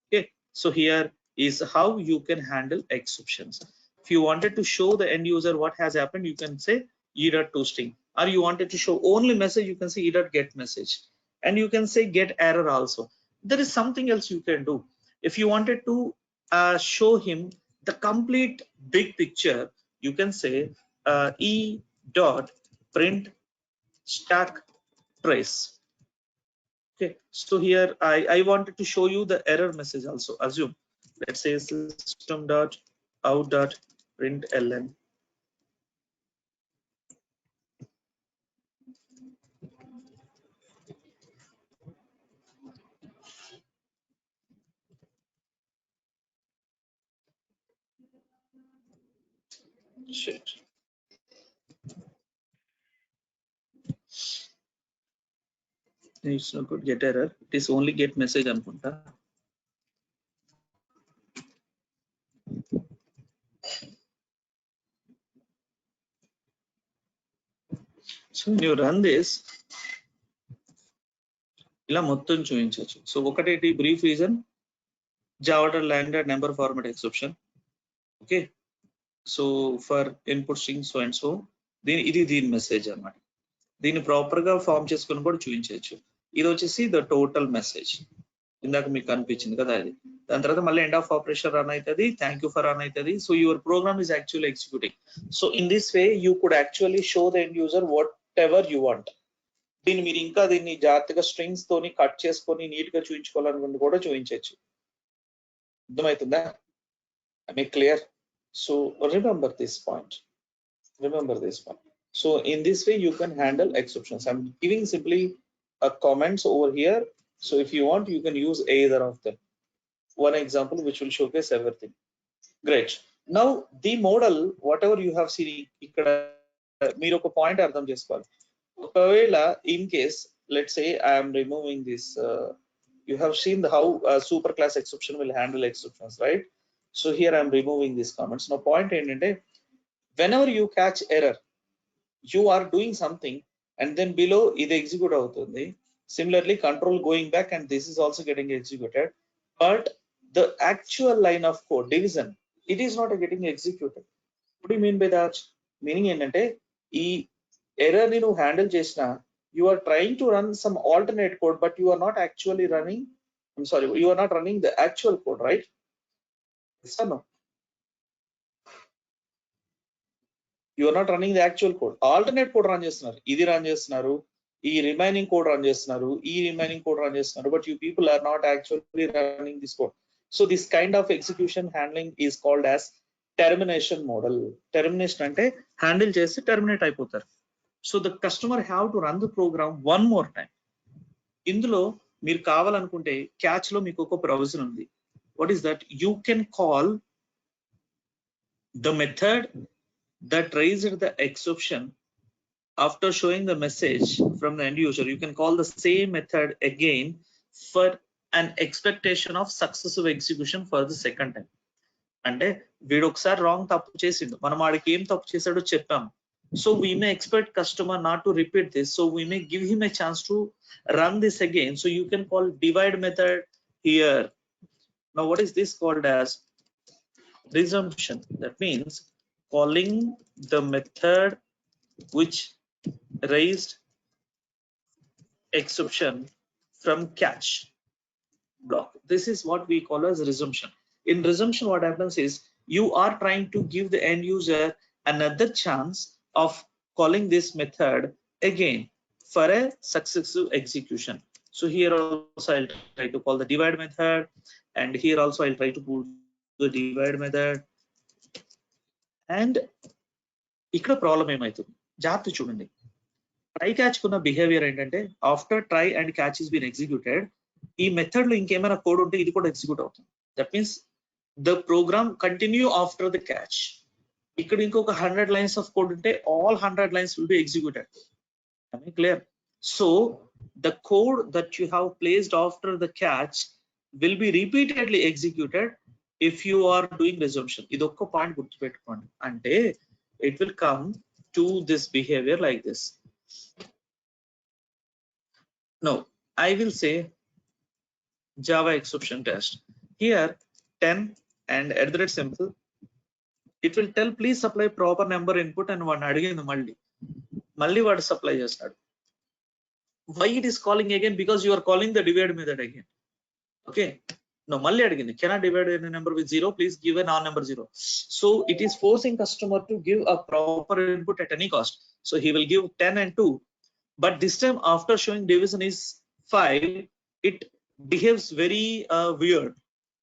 Okay, so here is how you can handle exceptions. If you wanted to show the end user what has happened, you can say e.toString, or you wanted to show only message, you can say e.getMessage, and you can say get error also. There is something else you can do. If you wanted to show him the complete big picture, you can say e.print stack trace. Okay, so here I wanted to show you the error message also. Assume, let's say system.out.println. Shit. It's not good get error. It is only get message anukunta. So when you run this, ఇలా మొత్తం చూపించవచ్చు. So ఒకటి brief reason java.lang number format exception. Okay, so for input string so and so, ఇది దీని message అన్నమాట. దీన్ని proper గా form చేసుకొని కూడా చూపించవచ్చు. ఇది వచ్చేసి ద టోటల్ మెసేజ్, ఇందాక మీకు కనిపించింది కదా అది. దాని తర్వాత మళ్ళీ ఎండ్ ఆఫ్ ఆపరేషన్ రన్ అవుతుంది, థ్యాంక్ యూ ఫర్ రన్ అవుతుంది. So your program is actually executing. So in this way you could actually show the end user what ever you want. దీన్ని మీరు ఇంకా దీన్ని జాగ్రత్తగా స్ట్రింగ్స్ తోని కట్ చేసుకొని neat గా చూపించుకోవాలనుకుంటే కూడా చూపించవచ్చు. అర్థమవుతుందా? I mean clear? So remember this point. So in this way you can handle exceptions. I'm giving simply a comments over here. So if you want, you can use either of them. One example which will showcase everything. Great. Now the model, whatever you have seen, ikkada meer oka point ardham chesukovali. Okavela in case, let's say I am removing this, you have seen how super class exception will handle exceptions, right? So here I am removing these comments. Now point endante, whenever you catch error, you are doing something and then below ఇది execute అవుతుంది. Similarly control going back and this is also getting executed, but the actual line of code division, it is not getting executed. What do you mean by that? Meaning ఏంటంటే ఈ error ని నువ్వు handle చేసిన you are trying to run some alternate code but you are not actually running, I'm sorry, you are not running the actual code, right? Yes or no? You are not running the actual code. Alternate code run చేస్తున్నారు, ఇది run చేస్తున్నారు, ఈ remaining code run చేస్తున్నారు, ఈ remaining code run చేస్తున్నారు, but you people are not actually running this code. So this kind of execution handling is called as termination model. Termination అంటే handle చేసి terminate అయిపోతారు. So the customer have to run the program one more time. ఇందులో మీరు కావాలనుకుంటే catch లో మీకు ఒక provision ఉంది. What is that? You can call the method that raised the exception after showing the message from the end user. You can call the same method again for an expectation of successive execution for the second time. అంటే వీడు ఒకసారి wrong తప్పు చేసిండు, మనం వాడికి ఏం తప్పు చేశాడో చెప్పాము. So we may expect customer not to repeat this, so we may give him a chance to run this again. So you can call divide method here. Now what is this called as? Resumption. That means calling the method which raised exception from catch block. This is what we call as resumption. In resumption, what happens is you are trying to give the end user another chance of calling this method again for a successive execution. So here also I'll try to call the divide method, and here also I'll try to put the divide method. And ఇక్కడ problem ఏమవుతుంది, జాగ్రత్త చూడండి. Try catch కున్న behaviour ఏంటంటే after try and catch is been executed, ఈ method లో ఇంకేమైనా code ఉంటే ఇది కూడా ఎగ్జిక్యూట్ అవుతుంది. That means the program continue after the catch. ఇక్కడ ఇంకొక 100 lines ఆఫ్ కోడ్ ఉంటే all 100 lines will be executed. Clear? So the code that you have placed after the catch will be repeatedly executed if you are doing resumption. ఇది ఒక్క point గుర్తుపెట్టుకోండి. అంటే it will come to this behavior like this. Now I will say Java exception test. Here 10 and @ it will tell please supply proper number input and one అడిగింది, మళ్ళీ వాడు supply చేస్తాడు. Why it is calling again? Because you are calling the divide method again. Okay. No, మళ్ళీ అడిగింది can I divide a number with 0? Please give a non-number 0. So it is forcing customer to give a proper input at any cost. So he will give 10 and 2, but this time after showing division is 5, it behaves very weird.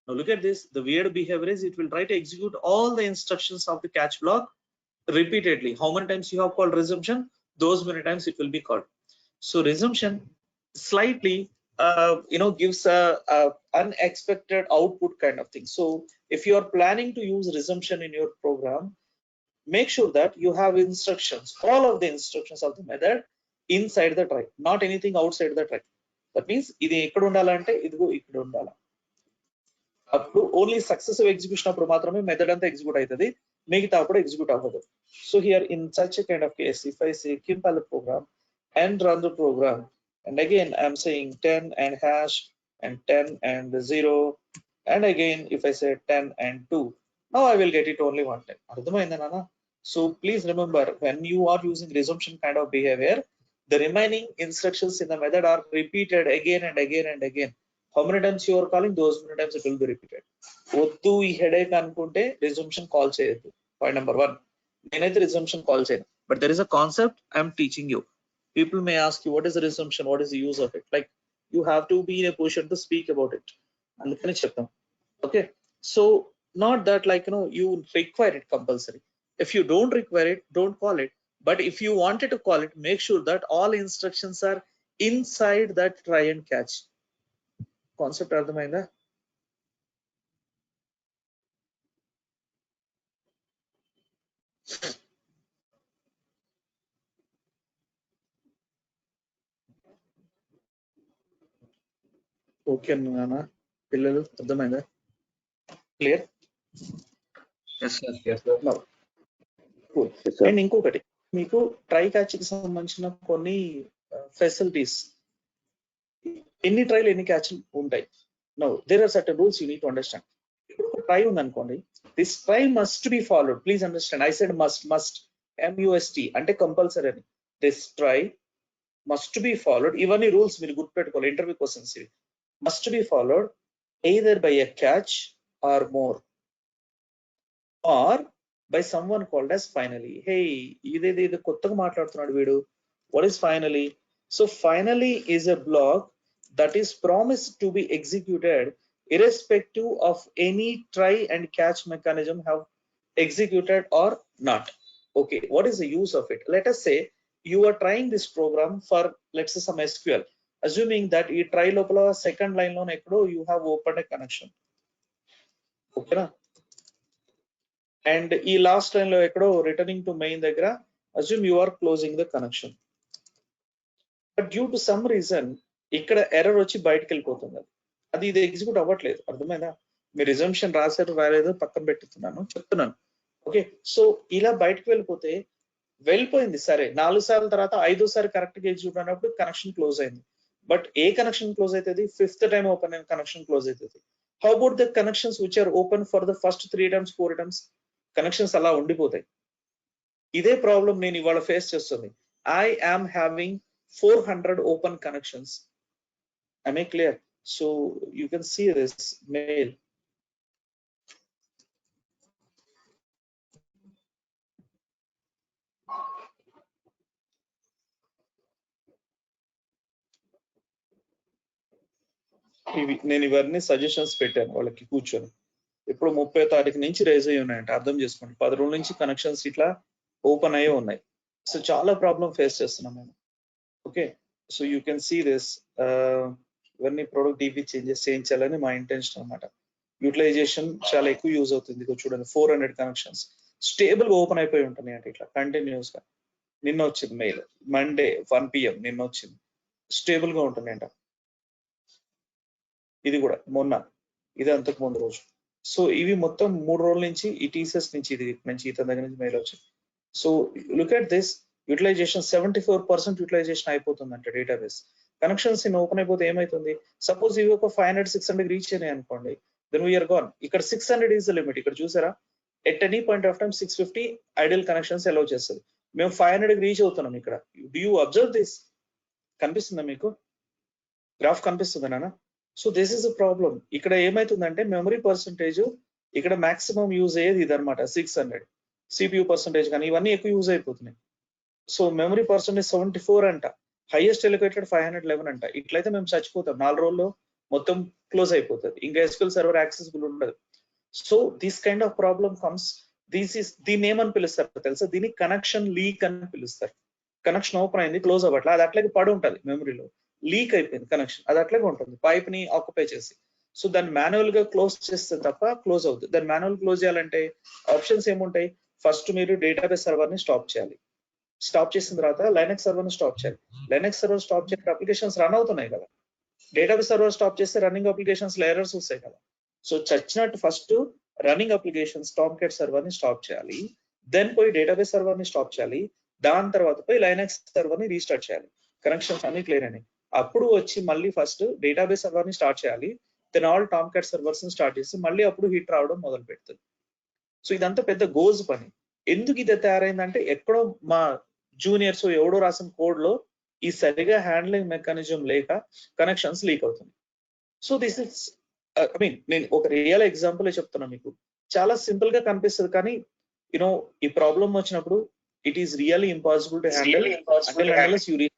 Now look at this. The weird behavior is it will try to execute all the instructions of the catch block repeatedly. How many times you have called resumption? Those many times it will be called. So resumption slightly gives a unexpected output kind of thing. So if you are planning to use resumption in your program, make sure that you have instructions, all of the instructions of the method inside the try, not anything outside the try. That means ఇది ఎక్కడ ఉండాలంటే ఇదిగో ఇక్కడ ఉండాలి. అప్పుడు only successive execution అప్పుడు మాత్రమే method అంతా ఎగ్జిక్యూట్ అవుతుంది, మిగతా అప్పుడు ఎగ్జిక్యూట్ అవ్వదు. So here in such a kind of case if I say compile the program and run the program, and again I'm saying 10 and hash and 10 and 0, and again if I say 10 and 2, now I will get it only one time. అర్థమైందా నాన్న? So please remember, when you are using resumption kind of behavior, the remaining instructions in the method are repeated again and again and again. How many times you are calling, those many times it will be repeated. వద్దు ఈ headache అనుకుంటే resumption call చేయొద్దు. Point number 1, నేనైతే resumption call చేయను, but there is a concept I am teaching you. People may ask you what is the resumption, what is the use of it? Like you have to be in a position to speak about it. Andukane cheptam. Okay, so not that like you require it compulsory. If you don't require it, don't call it. But if you wanted to call it, make sure that all instructions are inside that try and catch. Concept ardhamainda? Okay నాన్న, పిల్లలు అర్థమైందా? Clear? Yes sir. Yes sir. No. Cool. Yes sir. And ఇంకొకటి, మీకు try catch కి సంబంధించిన కొన్ని facilities, ఎన్ని ట్రైలు ఎన్ని క్యాచ్ ఉంటాయి. No there are certain rules you need to understand. ఇప్పుడు ఒక ట్రై ఉంది అనుకోండి, this try must be followed. Please understand, I said must. MUST అంటే కంపల్సరీ అని. This try must be followed. ఇవన్నీ రూల్స్ మీరు గుర్తుపెట్టుకోవాలి, ఇంటర్వ్యూ క్వశ్చన్స్ ఇవి. Must be followed either by a catch or more, or by someone called as finally. Hey, ఇదేదో కొత్తగా మాట్లాడుతున్నాడు వీడు. What is finally? So finally is a block that is promised to be executed irrespective of any try and catch mechanism have executed or not. Okay, what is the use of it? Let us say you are trying this program for, let's say, some SQL. Assuming that ఈ try లోపల second line లోనే ఎక్కడో you have opened a connection. ఓకేనా? And ఈ last line లో ఎక్కడో returning to main దగ్గర assume you are closing the connection. But due to some reason ఇక్కడ ఎర్రర్ వచ్చి బయటకు వెళ్ళిపోతుంది. అది ఇది ఎగ్జిక్యూట్ అవ్వట్లేదు. అర్థమైందా? మీరు రిజంప్షన్ రాశారు రాలేదు పక్కన పెట్టుతున్నాను, చెప్తున్నాను. ఓకే, సో ఇలా బయటకు వెళ్ళిపోయింది. సరే, 4 సార్లు తర్వాత 5వ సారి కరెక్ట్ గా ఎగ్జిక్యూట్ అయినప్పుడు కనెక్షన్ క్లోజ్ అయింది. బట్ ఏ కనెక్షన్ క్లోజ్ అవుతుంది? 5th టైం ఓపెన్ అయిన కనెక్షన్ క్లోజ్ అవుతుంది. How about the connections which are open for the first 3 times 4 times? Connections అలా ఉండిపోతాయి. ఇదే ప్రాబ్లం నేను ఇవాళ ఫేస్ చేస్తుంది. I am having 400 open connections. Am I clear? So you can see this mail. నేను ఇవన్నీ suggestions పెట్టాను వాళ్ళకి కూర్చొని. ఇప్పుడు 30వ తారీఖు నుంచి రేజ్ అయ్యి ఉన్నాయంట. అర్థం చేసుకోండి, 10 రోజుల నుంచి కనెక్షన్స్ ఇట్లా ఓపెన్ అయ్యే ఉన్నాయి. సో చాలా ప్రాబ్లం ఫేస్ చేస్తున్నాం మేము. Okay, so you can see this. ఇవన్నీ ప్రొడక్ట్ డిపి చేంజెస్ చేయించాలని మా ఇంటెన్షన్ అనమాట. యూటిలైజేషన్ చాలా ఎక్కువ యూజ్ అవుతుంది. చూడండి, 400 కనెక్షన్స్ స్టేబుల్ గా ఓపెన్ అయిపోయి ఉంటున్నాయి అంటే ఇట్లా కంటిన్యూస్ గా. నిన్న వచ్చింది మెయిల్, మండే 1 PM నిన్న వచ్చింది. స్టేబుల్ గా ఉంటున్నాయంట. ఇది కూడా మొన్న, ఇది అంతకు ముందు రోజు. సో ఇవి మొత్తం 3 రోజుల నుంచి ఈ టీసీఎస్ నుంచి ఇది నుంచి ఇతని దగ్గర నుంచి మెయిల్ వచ్చింది. So look at this utilization 74% utilization అయిపోతుందంట డేటాబేస్. కనెక్షన్స్ ఇన్ ఓపెన్ అయిపోతే ఏమైతుంది? సపోజ్ ఇవి ఒక 500-600 రీచ్ అయినాయి అనుకోండి, దెన్ వీఆర్ గాన్. ఇక్కడ 600 ఈజ్ ద లిమిట్. ఇక్కడ చూసారా, at any point of time 650 ideal connections allow చేస్తుంది. మేము 500 రీచ్ అవుతున్నాం ఇక్కడ. Do you observe this? కనిపిస్తుందా మీకు? గ్రాఫ్ కనిపిస్తుందా నాన్న? So this is a problem. ఇక్కడ ఏమైతుందంటే మెమరీ పర్సంటేజ్ ఇక్కడ మాక్సిమం యూజ్ అయ్యేది ఇదనమాట 600. సిపియూ పర్సంటేజ్ కానీ ఇవన్నీ ఎక్కువ యూజ్ అయిపోతున్నాయి. సో మెమరీ పర్సంటేజ్ 74 అంట, హైయెస్ట్ ఎలికేటెడ్ 511 అంట. ఇట్లయితే మేము చచ్చిపోతాం. 4 రోజుల్లో మొత్తం క్లోజ్ అయిపోతుంది. ఇంకా SQL సర్వర్ యాక్సెసిబుల్ ఉండదు. So this kind of problem comes. దీన్ని ఏమని పిలుస్తారు తెలుసా? దీన్ని కనెక్షన్ లీక్ అని పిలుస్తారు. కనెక్షన్ ఓపెన్ అయింది, క్లోజ్ అవ్వట్లే, అది అట్లాగే పడి ఉంటుంది మెమరీలో. లీక్ అయిపోయింది కనెక్షన్, అది అట్లాగే ఉంటుంది పైప్ ని ఆక్యుపై చేసి. సో దాన్ని మాన్యువల్ గా క్లోజ్ చేస్తే తప్ప క్లోజ్ అవుతుంది. దాన్ని మాన్యువల్ క్లోజ్ చేయాలంటే ఆప్షన్స్ ఏముంటాయి? ఫస్ట్ మీరు డేటాబేస్ సర్వర్ ని స్టాప్ చేయాలి. స్టాప్ చేసిన తర్వాత లైనక్స్ సర్వర్ ని స్టాప్ చేయాలి. లైనక్స్ సర్వర్ స్టాప్ చేస్తే అప్లికేషన్స్ రన్ అవుతున్నాయి కదా. డేటాబేస్ సర్వర్ స్టాప్ చేస్తే రన్నింగ్ అప్లికేషన్స్ లో ఎర్రర్స్ వస్తాయి కదా. సో చచ్చినట్టు ఫస్ట్ రన్నింగ్ అప్లికేషన్స్ టామ్కాట్ సర్వర్ ని స్టాప్ చేయాలి, దెన్ పోయి డేటాబేస్ సర్వర్ ని స్టాప్ చేయాలి, దాని తర్వాత పోయి లైనక్స్ సర్వర్ ని రీస్టార్ట్ చేయాలి. కనెక్షన్స్ అన్ని క్లియర్ అని అప్పుడు వచ్చి మళ్ళీ ఫస్ట్ డేటాబేస్ సర్వర్ ని స్టార్ట్ చేయాలి, దెన్ ఆల్ టామ్కాట్ సర్వర్స్ ని స్టార్ట్ చేసి మళ్ళీ అప్పుడు హిట్ రావడం మొదలు పెడుతుంది. సో ఇదంతా పెద్ద గోజ్ పని. ఎందుకు ఇది తయారైందంటే ఎక్కడో మా జూనియర్స్ ఎవడో రాసిన కోడ్ లో ఈ సరిగా హ్యాండ్లింగ్ మెకానిజం లేక కనెక్షన్స్ లీక్ అవుతుంది. So this is I mean నేను ఒక రియల్ ఎగ్జాంపుల్ చెప్తున్నా మీకు. చాలా సింపుల్ గా కనిపిస్తుంది కానీ యునో ఈ ప్రాబ్లం వచ్చినప్పుడు it is really impossible to handle unless you reach.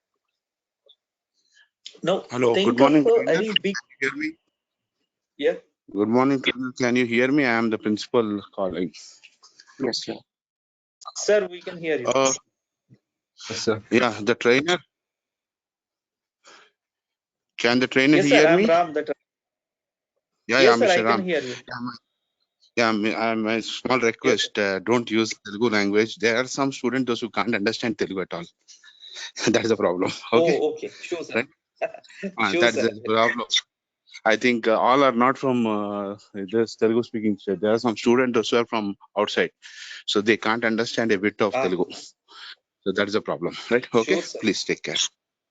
Now Hello, think good morning. of any big. Can you hear me? Yeah. Good morning. Can you hear me? I am the principal calling. Yes, sir. Sir, we can hear you. Yes, sir. Yeah, the trainer. Can the trainer Yes, sir. hear I'm me? Ram. Yeah, Yes, sir. Mr. I Ram. can hear you. I'm a small request. Don't use Telugu language. There are some students those who can't understand Telugu at all. That is the problem. Okay. Oh, okay. Sure, sir. Right? Sure, That's sir. the problem. I think all are not from this Telugu speaking state. There are some students who are from outside, so they can't understand a bit of Telugu. So that is the problem, right? Okay. Sure, sir. Please take care.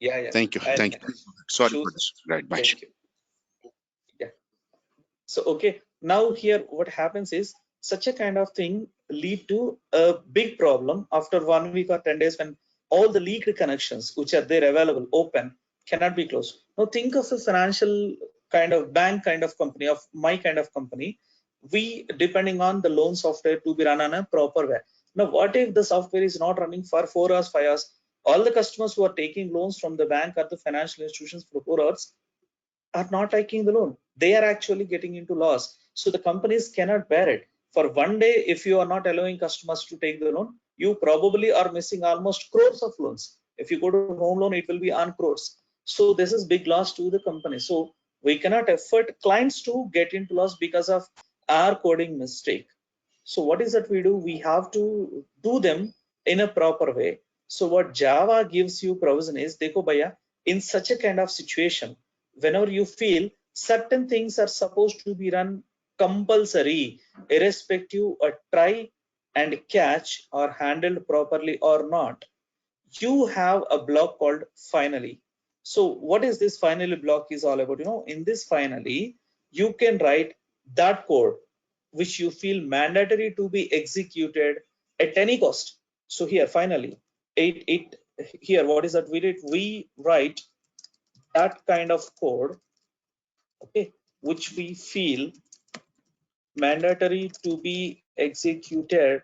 Yeah, yeah. Thank you. Thank you. Sorry Sure, for this. Right. Bye. Thank you. Yeah. So, okay. Now here, what happens is such a kind of thing lead to a big problem after 1 week or 10 days when all the leaked connections which are there available open cannot be closed. Now think of a financial kind of bank kind of company, of my kind of company. We depending on the loan software to be run on a proper way. Now what if the software is not running for 4 hours, 5 hours? All the customers who are taking loans from the bank or the financial institutions for 4 hours are not taking the loan. They are actually getting into loss. So the companies cannot bear it. For 1 day, if you are not allowing customers to take the loan, you probably are missing almost crores of loans. If you go to home loan, it will be on crores. So this is big loss to the company. So we cannot afford clients to get into loss because of our coding mistake. So what is that we do? We have to do them in a proper way. So what Java gives you provision is, dekho bhaiya, in such a kind of situation, whenever you feel certain things are supposed to be run compulsory, irrespective of try and catch are handled properly or not, you have a block called finally. So what is this finally block is all about? In this finally, you can write that code which you feel mandatory to be executed at any cost. So here finally, here what is that we did? We write that kind of code, okay, which we feel mandatory to be executed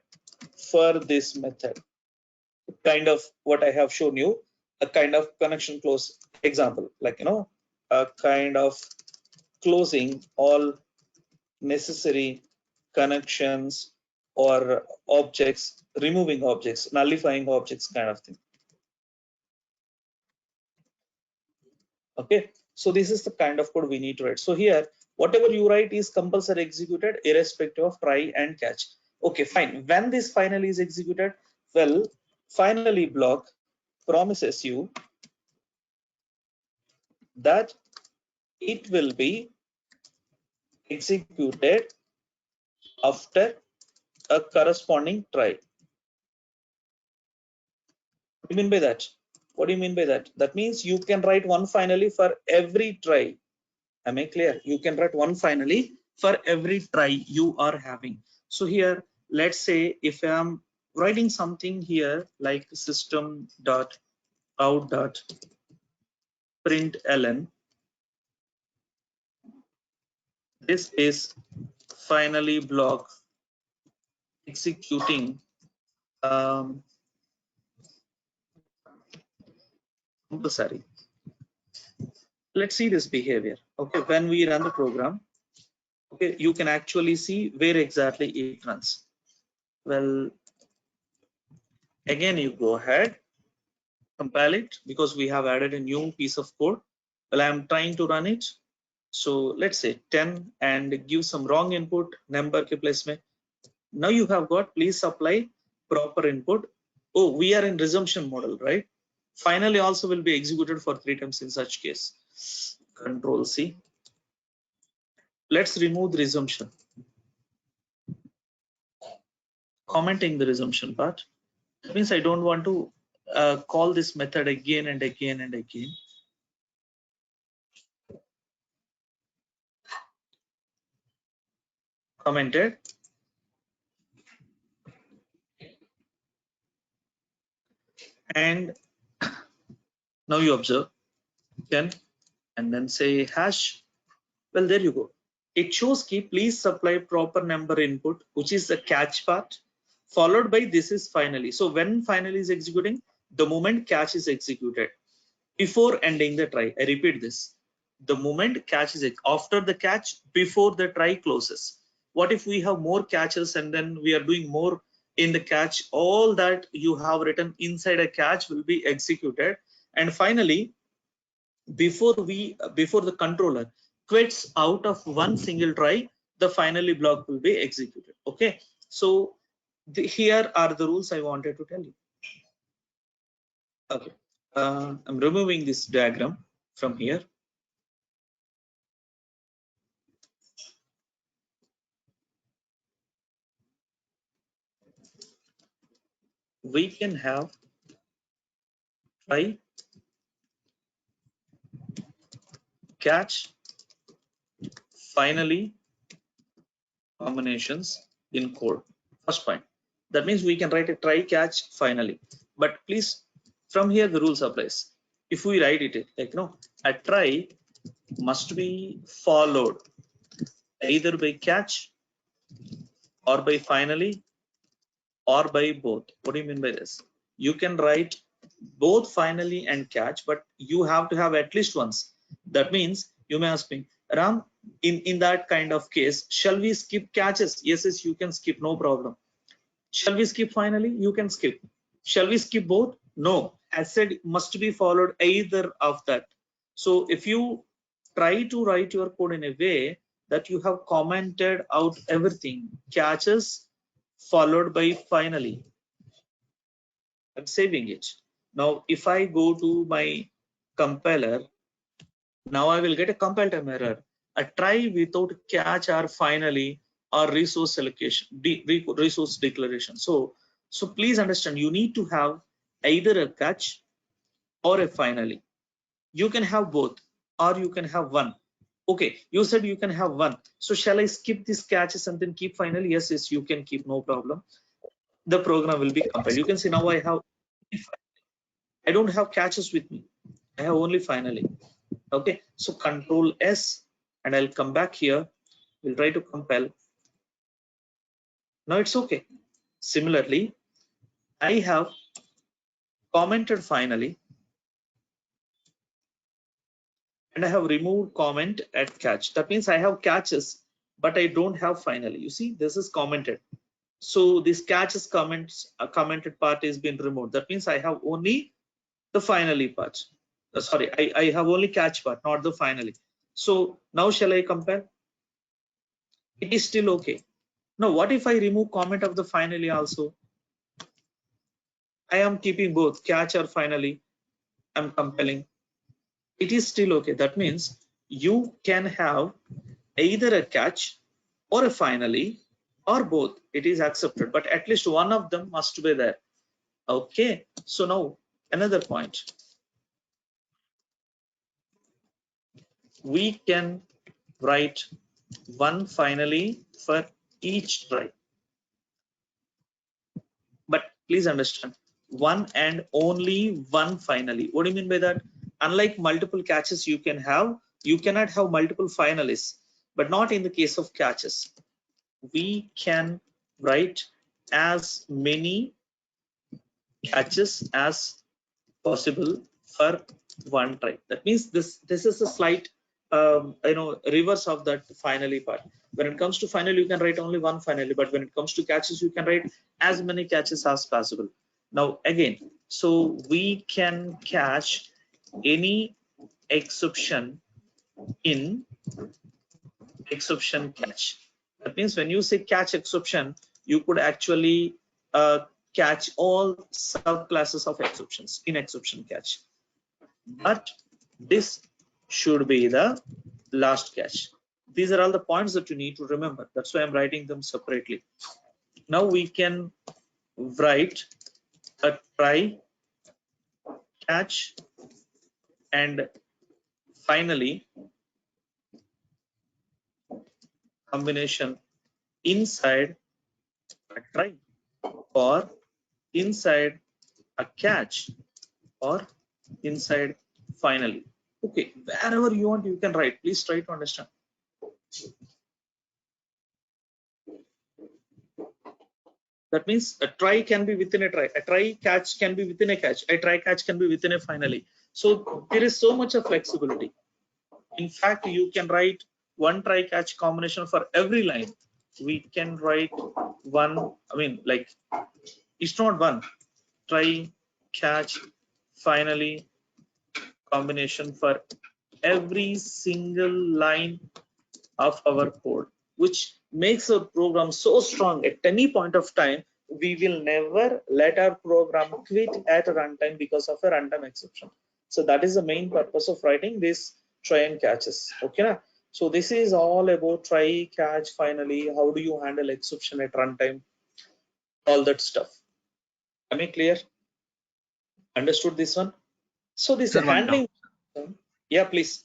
for this method. Kind of what I have shown you, a kind of connection close example, like a kind of closing all necessary connections or objects, removing objects, nullifying objects kind of thing. Okay, so this is the kind of code we need to write. So here whatever you write is compulsory executed irrespective of try and catch. Okay, fine. When this finally is executed, well, finally block promises you that it will be executed after a corresponding try. What do you mean by that? What do you mean by that? That means you can write one finally for every try. Am I clear? You can write one finally for every try you are having. So here, let's say if I am writing something here like system.out.println, this is finally block executing compulsory. Let's see this behavior. Okay, when we run the program, okay, you can actually see where exactly it runs. Well, again, you go ahead, compile it because we have added a new piece of code. Well, I'm trying to run it. So let's say 10 and give some wrong input, number ke place mein. Now you have got, please supply proper input. Oh, we are in resumption model, right? Finally also will be executed for 3 times in such case. Control C. Let's remove the resumption. Commenting the resumption part. That means I don't want to call this method again and again and again. Commented. And now you observe 10 and then say hash. Well, there you go. It shows key, please supply proper number input, which is the catch part, followed by this is finally. So when finally is executing, the moment catch is executed before ending the try. I repeat this. The moment catch is after the catch, before the try closes. What if we have more catches and then we are doing more in the catch? All that you have written inside a catch will be executed. And finally, before the controller quits out of one single try, the finally block will be executed. Okay, so here are the rules I wanted to tell you. Okay, I'm removing this diagram from here. We can have try, catch, finally combinations in code. First point. That means we can write a try catch finally. But please, from here the rules applies. If we write it like a try must be followed either by catch or by finally or by both. What do you mean by this? You can write both finally and catch, but you have to have at least once. That means you may ask me, Ram, in that kind of case, shall we skip catches? Yes, yes, you can skip, no problem. Shall we skip finally? You can skip. Shall we skip both? No. As said, must be followed either of that. So if you try to write your code in a way that you have commented out everything, catches followed by finally, I'm saving it. Now, if I go to my compiler, now I will get a compile time error. A try without catch or finally or resource allocation, resource declaration. So please understand, you need to have either a catch or a finally. You can have both or you can have one. Okay, you said you can have one. So shall I skip these catches and then keep finally? Yes, yes, you can keep, no problem. The program will be compiled. You can see now I don't have catches with me. I have only finally. Okay, so Control S and I'll come back here. We'll try to compile. Now it's okay. Similarly, I have commented finally and I have removed comment at catch. That means I have catches, but I don't have finally. You see, this is commented. So this catches comments, commented part is been removed. That means I have only the finally part. Sorry, I have only catch part, not the finally. So now shall I compare? It is still okay. Now what if I remove comment of the finally also? I am keeping both catch or finally. I'm compiling. It is still okay. That means you can have either a catch or a finally or both. It is accepted, but at least one of them must be there. Okay. So now another point. We can write one finally for each try. But please understand, one and only one finally. What do you mean by that? Unlike multiple catches you can have, you cannot have multiple finalists, but not in the case of catches. We can write as many catches as possible for one try. That means this is a slight reverse of that finally part. When it comes to finally, you can write only one finally, but when it comes to catches, you can write as many catches as possible. Now again, so we can catch any exception in exception catch. That means when you say catch exception, you could actually catch all subclasses of exceptions in exception catch. But this should be the last catch. These are all the points that you need to remember. That's why I'm writing them separately. Now we can write a try, catch, and finally combination inside a try or inside a catch or inside finally. Okay, wherever you want you can write. Please try to understand. That means a try can be within a try catch can be within a catch, a try catch can be within a finally. So there is so much of flexibility. In fact, you can write one try catch combination for every line. We can write one, like it's not one, try catch finally combination for every single line of our code, which makes our program so strong. At any point of time, we will never let our program quit at runtime because of a runtime exception. So that is the main purpose of writing this try and catches. Okay, so this is all about try, catch, finally. How do you handle exception at runtime? All that stuff. Am I clear? Understood this one? So this Sir, handling. Yeah, please.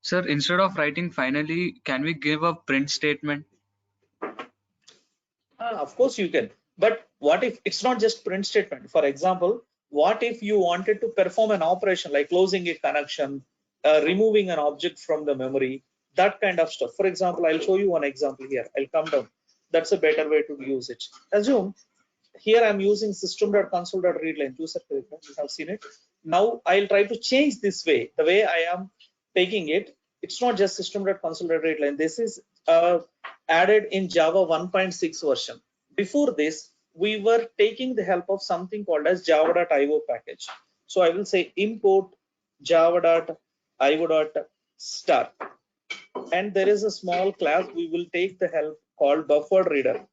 Sir, instead of writing finally, can we give a print statement? Of course you can. But what if it's not just print statement? For example, what if you wanted to perform an operation like closing a connection, removing an object from the memory, that kind of stuff. For example, I'll show you one example here. I'll come down. That's a better way to use it. Assume here I'm using system.console.readline. You have seen it. Now I'll try to change this way. The way I am taking it, it's not just system.console.readline. This is added in Java 1.6 version. Before this, we were taking the help of something called as java.io package. So I will say import java.io.start. And there is a small class we will take the help called buffered reader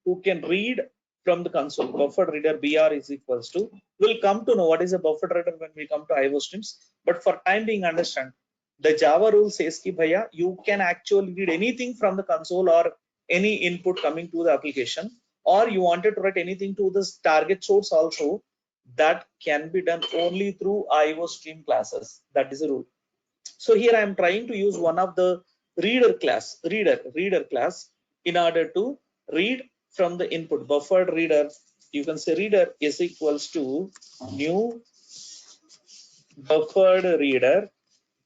who can read from the console. Buffered reader BR is equals to, we'll come to know what is a buffered reader when we come to IO streams, but for time being understand, the Java rule says ki bhaiya, you can actually read anything from the console or any input coming to the application, or you wanted to write anything to this target source also, that can be done only through IO stream classes. That is a rule. So here I am trying to use one of the reader class in order to read from the input. Buffered reader, you can say reader is equals to new buffered reader,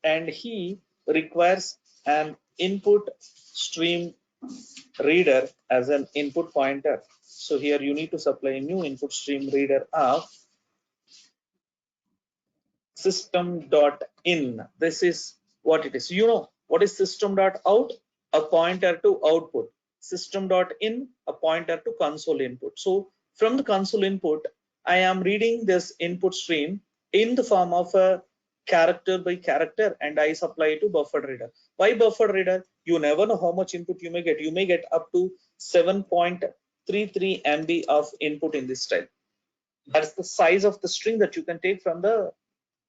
and he requires an input stream reader as an input pointer. So here you need to supply a new input stream reader of system.in. This is what it is. You know what is system.out? A pointer to output. System.in, a pointer to console input. So from the console input, I am reading this input stream in the form of a character by character, and I supply to buffered reader. Why buffered reader? You never know how much input you may get. You may get up to 7.33 MB of input in this style. That's the size of the string that you can take from the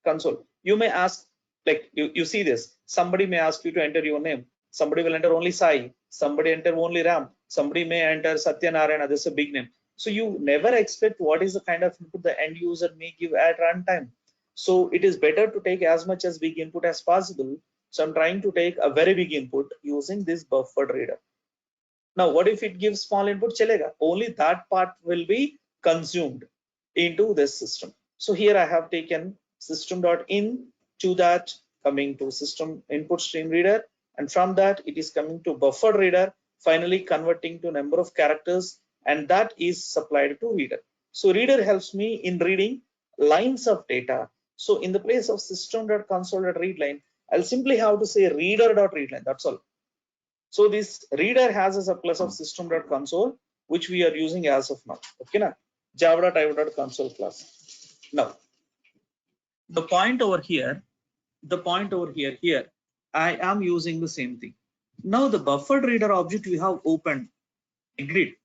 console. You may ask, like you see this, somebody may ask you to enter your name. Somebody will enter only Sai, somebody enter only Ram, somebody may enter Satya Narayana. This is a big name. So you never expect what is the kind of input the end user may give at runtime. So it is better to take as much as big input as possible. So I'm trying to take a very big input using this buffered reader. Now, what if it gives small input? Chalega. Only that part will be consumed into this system. So here I have taken system.in to that, coming to system input stream reader, and from that it is coming to buffered reader, finally converting to number of characters, and that is supplied to reader. So reader helps me in reading lines of data. So in the place of system.console.readline, I'll simply have to say reader.readline. That's all. So this reader has a surplus of system.console, which we are using as of now. Okay, na? Java.io.console class. Now, the point over here, I am using the same thing. Now the buffered reader object we have opened, agreed,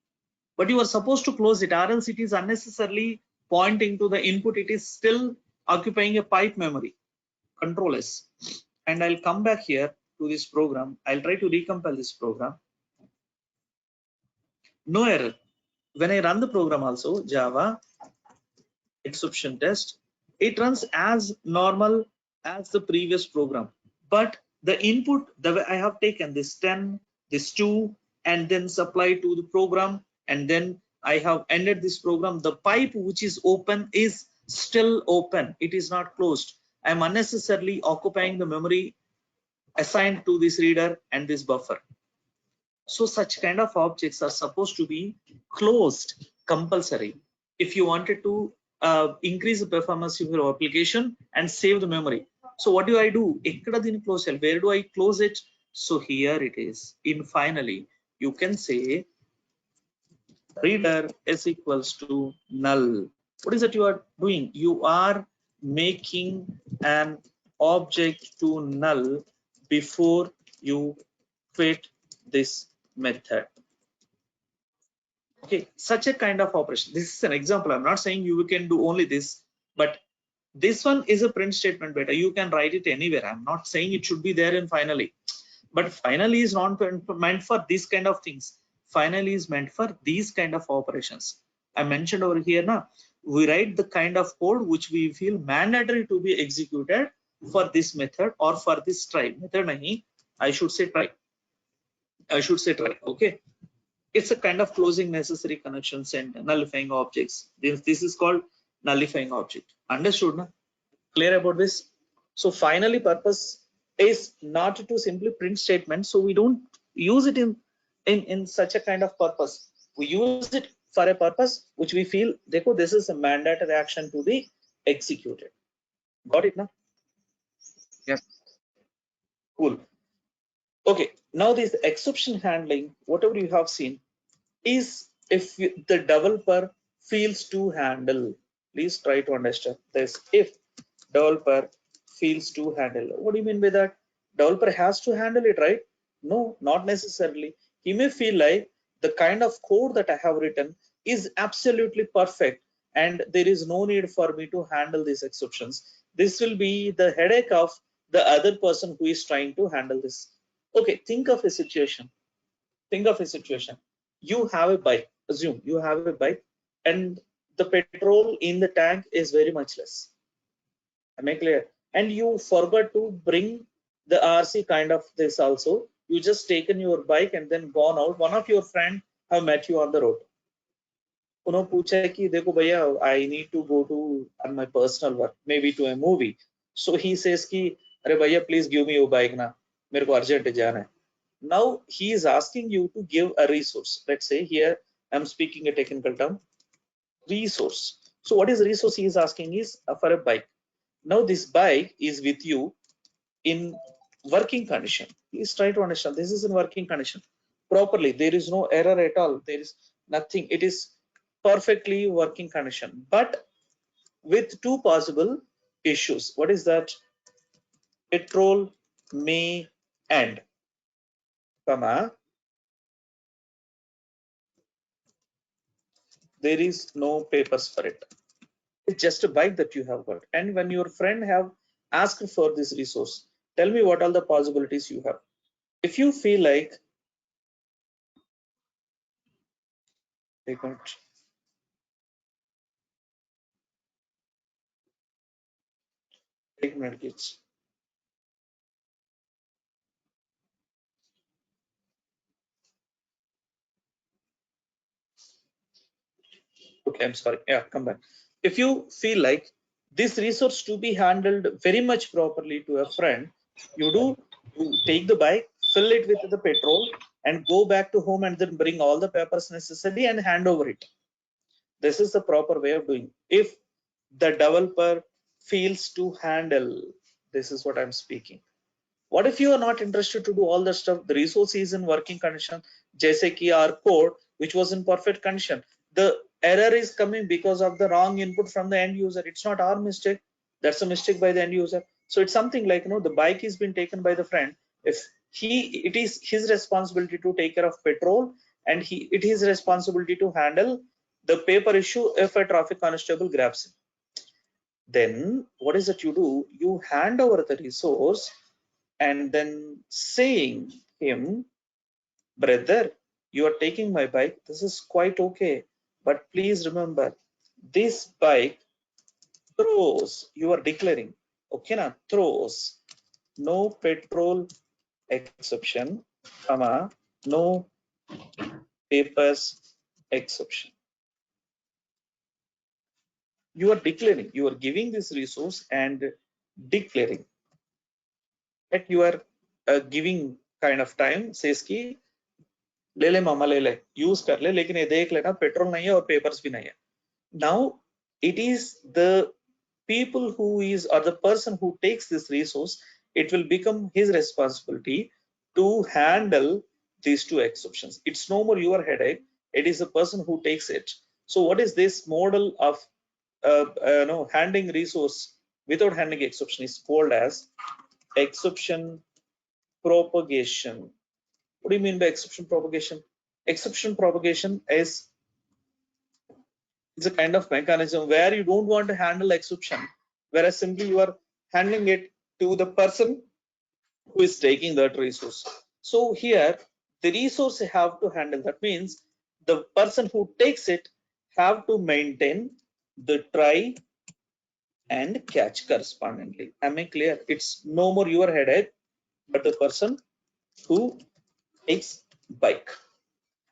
but you are supposed to close it, or else it is unnecessarily pointing to the input. It is still occupying a pipe memory. Control S, and I'll come back here to this program. I'll try to recompile this program. No error. When I run the program also, Java exception test, it runs as normal as the previous program, but the input, the way I have taken this 10, this 2, and then supply to the program, and then I have ended this program. The pipe which is open is still open. It is not closed. I am unnecessarily occupying the memory assigned to this reader and this buffer. So such kind of objects are supposed to be closed compulsory if you wanted to increase the performance of your application and save the memory. So what do? Where do I close it? So here it is. In finally, you can say reader is equals to null. What is that you are doing? You are making an object to null before you quit this method. Okay, such a kind of operation. This is an example. I'm not saying you can do only this, but this one is a print statement better. You can write it anywhere. I'm not saying it should be there in finally, but finally is not meant for this kind of things. Finally is meant for these kind of operations. I mentioned over here now, we write the kind of code which we feel mandatory to be executed for this method or for this try. Method nahi, I should say try. Okay. It's a kind of closing necessary connections and nullifying objects. This is called nullifying object. Understood? Na? Clear about this? So finally, purpose is not to simply print statement. So we don't use it in such a kind of purpose. We use it for a purpose which we feel, देखो, this is a mandatory action to be executed. Got it now? Yes. Cool. Okay. Now this exception handling, whatever you have seen, is if the developer fails to handle. Please try to understand this. If developer fails to handle, what do you mean by that? Developer has to handle it, right? No, not necessarily. He may feel like the kind of code that I have written is absolutely perfect and there is no need for me to handle these exceptions. This will be the headache of the other person who is trying to handle this. Okay, think of a situation. Think of a situation. You have a bike. Assume you have a bike and the petrol in the tank is very much less. Am I clear? And you forgot to bring the RC kind of this also. You just taken your bike and then gone out. One of your friend have met you on the road. उन्होंने पूछा कि देखो भैया, I need to go to on my personal work, maybe to a movie. So he says कि अरे भैया please give me your bike ना, मेरे को urgent जाना है. Now he is asking you to give a resource. Let's say here I'm speaking a technical term, resource. So what is resource he is asking is for a bike. Now this bike is with you in working condition. Please try to understand. This is in working condition properly. There is no error at all. There is nothing. It is perfectly working condition, but with two possible issues. What is that? Petrol may end, comma, there is no papers for it. It's just a bike that you have got. And when your friend have asked for this resource, tell me what are the possibilities you have. If you feel like take minutes. Okay, I'm sorry. Yeah, come back. If you feel like this resource to be handled very much properly to a friend, you take the bike, fill it with the petrol, and go back to home and then bring all the papers necessary and hand over it. This is the proper way of doing. If the developer fails to handle, this is what I'm speaking. What if you are not interested to do all the stuff? The resource is in working condition, jaise ki our code, which was in perfect condition. The error is coming because of the wrong input from the end user. It's not our mistake. That's a mistake by the end user. So it's something like, the bike is been taken by the friend. If it is his responsibility to take care of petrol, and it is responsibility to handle the paper issue if a traffic constable grabs him. Then what is it you do? You hand over the resource and then saying him, brother, you are taking my bike. This is quite okay. But please remember, this bike throws, you are declaring, okay, na, throws no petrol exception, comma, no papers exception. You are declaring, you are giving this resource and declaring that you are giving kind of time, says ki ले ले मामा ले ले, use कर ले, लेकिन ये देख लेना पेट्रोल नहीं है और पेपर्स भी नहीं है. Now it is the people who is, or the person who takes this resource, it will become his responsibility to handle these two exceptions. It's no more your headache. It is the person who takes it. So what is this model of handling resource without handling exception is called as exception propagation. What do you mean by exception propagation? Exception propagation is a kind of mechanism where you don't want to handle exception, whereas simply you are handling it to the person who is taking that resource. So here the resource have to handle. That means the person who takes it have to maintain the try and catch correspondingly. Am I clear? It's no more your headache, but the person who takes bike.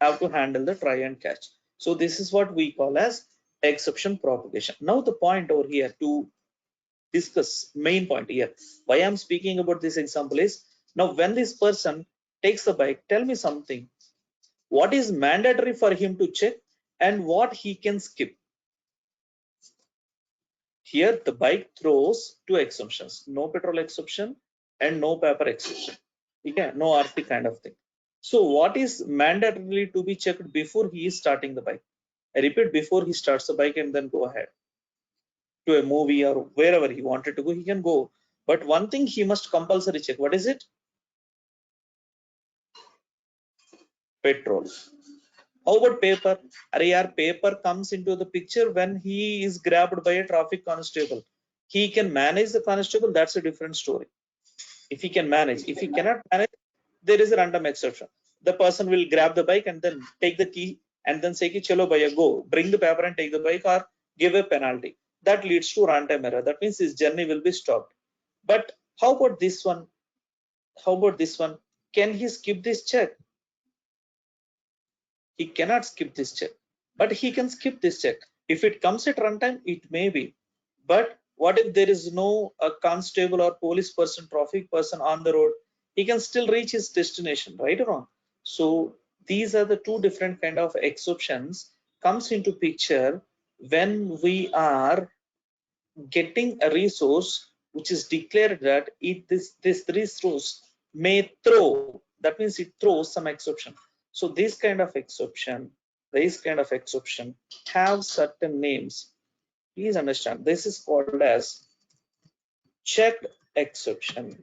have to handle the try and catch. So this is what we call as exception propagation. Now the point over here to discuss, main point here, why I'm speaking about this example is, now when this person takes the bike, tell me something, what is mandatory for him to check and what he can skip. Here the bike throws two exceptions, no petrol exception and no paper exception. Okay, no RT kind of thing. So what is mandatorily to be checked before he is starting the bike? I repeat, before he starts the bike and then go ahead to a movie or wherever he wanted to go, he can go. But one thing he must compulsory check. What is it? Petrol. How about paper? Paper comes into the picture when he is grabbed by a traffic constable. He can manage the constable, that's a different story. If he can manage, if he cannot manage, there is a random exception. The person will grab the bike and then take the key and then say, chalo bhaiya, go, bring the paper and take the bike or give a penalty. That leads to runtime error. That means his journey will be stopped. But how about this one? How about this one? Can he skip this check? He cannot skip this check, but he can skip this check. If it comes at runtime, it may be. But what if there is no constable or police person, traffic person on the road? He can still reach his destination, right or wrong? So these are the two different kind of exceptions comes into picture when we are getting a resource which is declared that this resource may throw, that means it throws some exception. So this kind of exception have certain names. Please understand, this is called as checked exception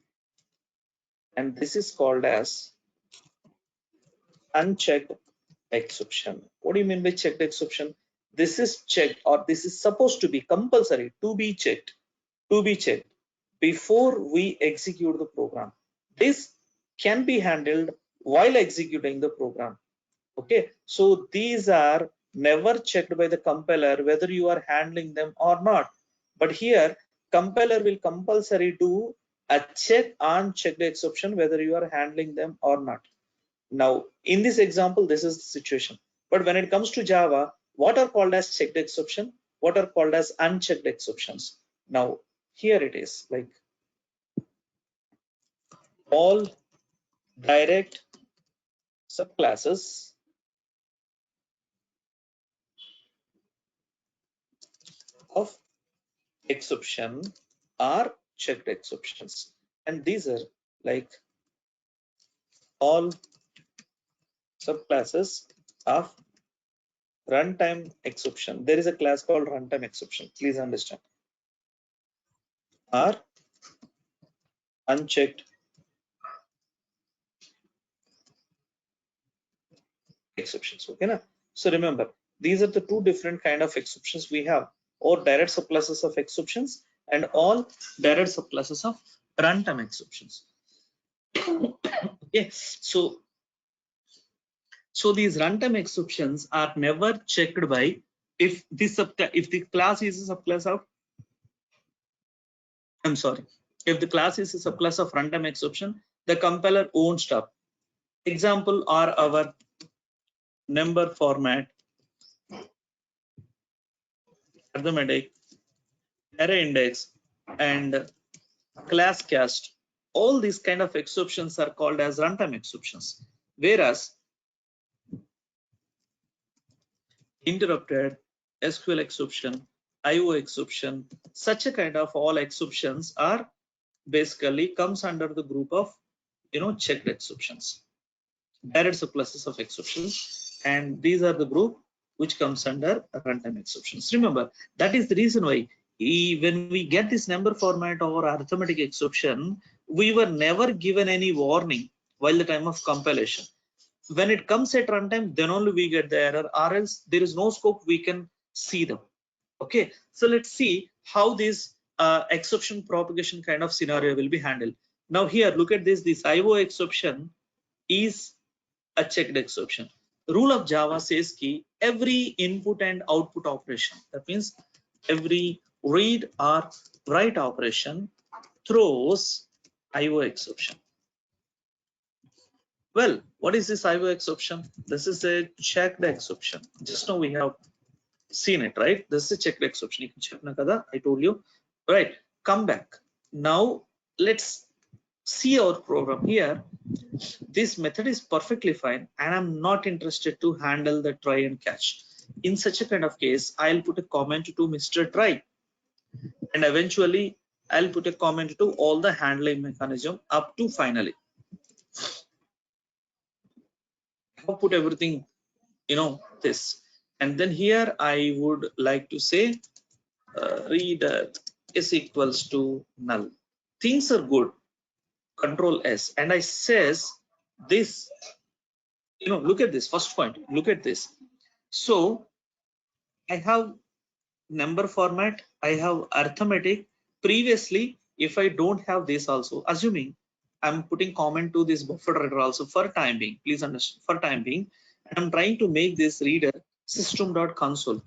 and this is called as unchecked exception. What do you mean by checked exception? This is checked, or this is supposed to be compulsory to be checked before we execute the program. This can be handled while executing the program. Okay, so these are never checked by the compiler whether you are handling them or not. But here compiler will compulsory do a check on checked exception whether you are handling them or not. Now in this example, this is the situation. But when it comes to Java, what are called as checked exception? What are called as unchecked exceptions? Now here it is, like all direct subclasses of exception are checked exceptions, and these are like all subclasses of runtime exception. There is a class called runtime exception, please understand, are unchecked exceptions. Okay, na? So remember, these are the two different kind of exceptions we have, or direct subclasses of exceptions and all direct subclasses of runtime exceptions. Okay, so these runtime exceptions are never checked by if the class is a subclass of, if the class is a subclass of runtime exception, the compiler won't stop. Example are our number format, arithmetic, array index, and class cast. All these kind of exceptions are called as runtime exceptions, whereas interrupted, SQL exception, IO exception, such a kind of all exceptions are basically comes under the group of checked exceptions, direct subclasses of exceptions, and these are the group which comes under runtime exceptions. Remember, that is the reason why when we get this number format or arithmetic exception, we were never given any warning while the time of compilation. When it comes at runtime, then only we get the error, or else there is no scope we can see them. Okay, so let's see how this exception propagation kind of scenario will be handled. Now here, look at this IO exception is a checked exception. Rule of Java says ki every input and output operation, that means every read or write operation throws IO exception. Well, what is this IO exception? This is a checked exception. Just now we have seen it, right? This is a checked exception. You can check na kada, I told you. Right, come back. Now let's see our program here. This method is perfectly fine and I'm not interested to handle the try and catch. In such a kind of case, I'll put a comment to Mr. Try, and eventually I'll put a comment to all the handling mechanism up to finally. I'll put everything, this. And then here I would like to say reader is equals to null. Things are good. Control S, and I says this, look at this first point, look at this. So I have number format, I have arithmetic. Previously, if I don't have this also, assuming I'm putting comment to this buffered reader also for time being, please understand, for time being, and I'm trying to make this reader system.console.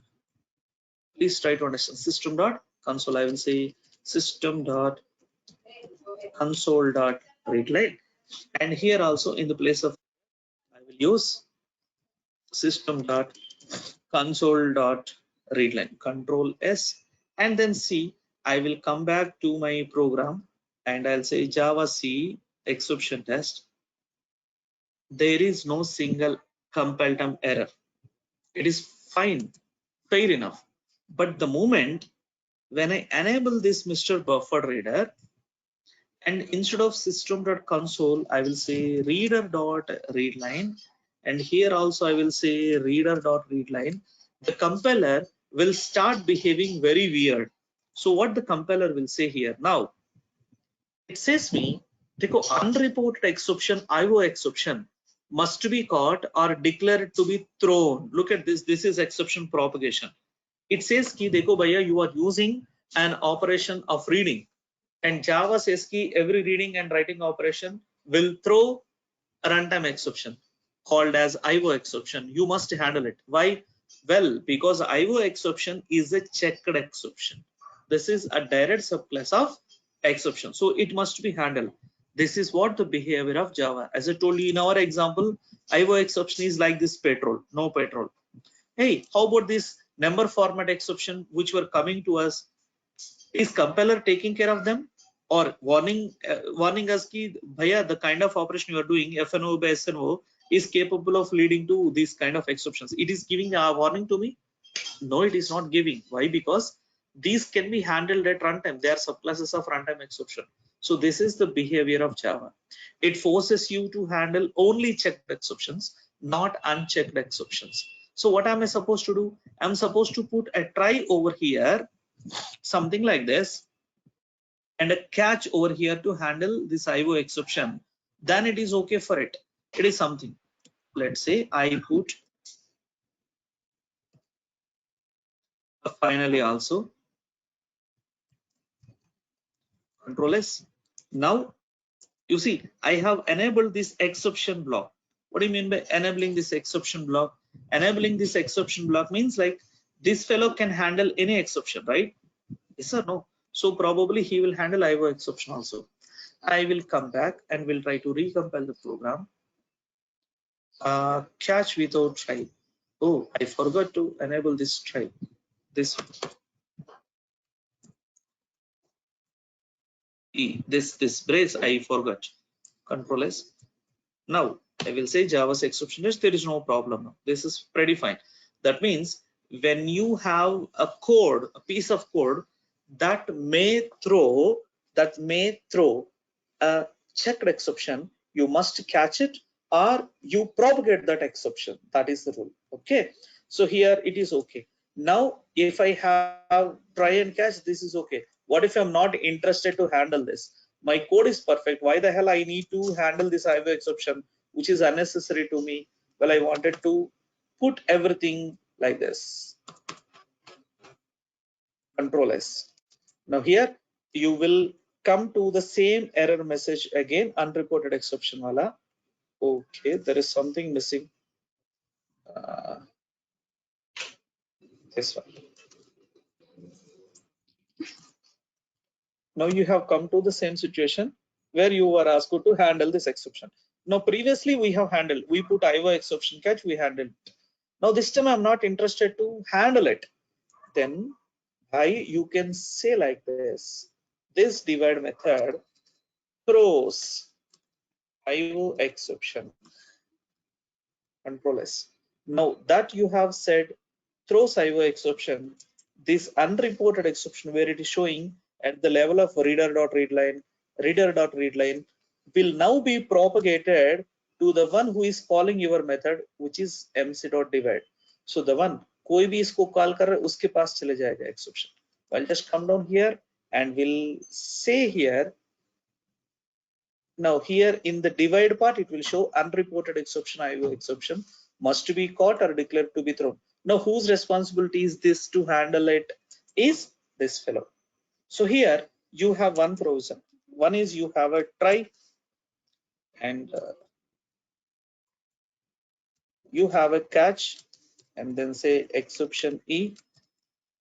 Please try to understand system.console. I will say system.console.readline, and here also in the place of I will use system.console.readline, control S, and then C. I will come back to my program and I'll say Java C exception test. There is no single compile time error. It is fine, fair enough. But the moment when I enable this Mr. Buffer Reader, and instead of system.console, I will say reader.readline, and here also I will say reader.readline. The compiler will start behaving very weird. So what the compiler will say here now, it says me, देखो unreported exception, IO exception must be caught or declared to be thrown. Look at this. This is exception propagation. It says ki देखो भैया, you are using an operation of reading, and Java says ki every reading and writing operation will throw a runtime exception called as IO exception. You must handle it. Why? Well, because IO exception is a checked exception. This is a direct subclass of exception, so it must be handled. This is what the behavior of Java. As I told you in our example, IO exception is like this petrol, no petrol. Hey, how about this number format exception which were coming to us? Is compiler taking care of them, or warning us ki bhaiya, the kind of operation you are doing FNO by SNO is capable of leading to these kind of exceptions? It is giving a warning to me? No, it is not giving. Why? Because these can be handled at runtime. They are subclasses of runtime exception. So this is the behavior of Java. It forces you to handle only checked exceptions, not unchecked exceptions. So what am I supposed to do? I'm supposed to put a try over here, something like this, and a catch over here to handle this IO exception. Then it is okay for it. It is something. Let's say I put finally also control S. Now you see I have enabled this exception block. What do you mean by enabling this exception block? Enabling this exception block means like this fellow can handle any exception, right? Yes or no? So probably he will handle IO exception also. I will come back and will try to recompile the program. Catch without try. Oh, I forgot to enable this try. This brace I forgot. Control S. Now I will say Java's exception test. There is no problem. This is pretty fine. That means when you have a code, a piece of code that may throw a checked exception, you must catch it or you propagate that exception. That is the rule. Okay. So here it is okay. Now if I have try and catch, this is okay. What if I'm not interested to handle this? My code is perfect. Why the hell I need to handle this IO exception, which is unnecessary to me? Well, I wanted to put everything like this. Control S. Now here you will come to the same error message again, unreported exception wala. Okay, there is something missing. This one. Now you have come to the same situation where you were asked to handle this exception. Now previously we have handled, we put IO exception catch, we handled it. Now this time I'm not interested to handle it. Then you can say like this divide method throws IO exception, control S. Now that you have said throws IO exception, this unreported exception where it is showing at the level of reader.readline will now be propagated to the one who is calling your method, which is mc.divide. So the one कोई भी इसको call कर रहा है उसके पास चले जाएगा exception. I'll just come down here and we'll say here. Now here in the divide part, it will show unreported exception, IO exception must be caught or declared to be thrown. Now whose responsibility is this to handle it? Is this fellow. So here you have one provision. One is you have a try and you have a catch and then say exception E,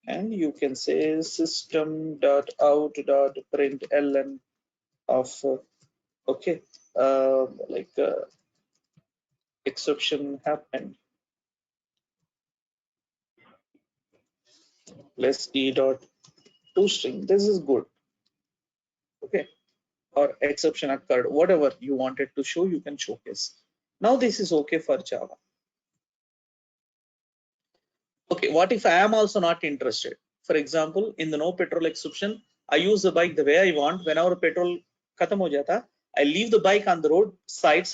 and you can say system.out.println of okay, exception happened. Let's E dot toString. This is good. Okay, or exception occurred. Whatever you wanted to show, you can showcase. Now this is okay for Java. Okay, what if I am also not interested? For example, in the no petrol exception, I use the bike the way I want. Whenever petrol khatam ho jata, I leave the bike on the road side,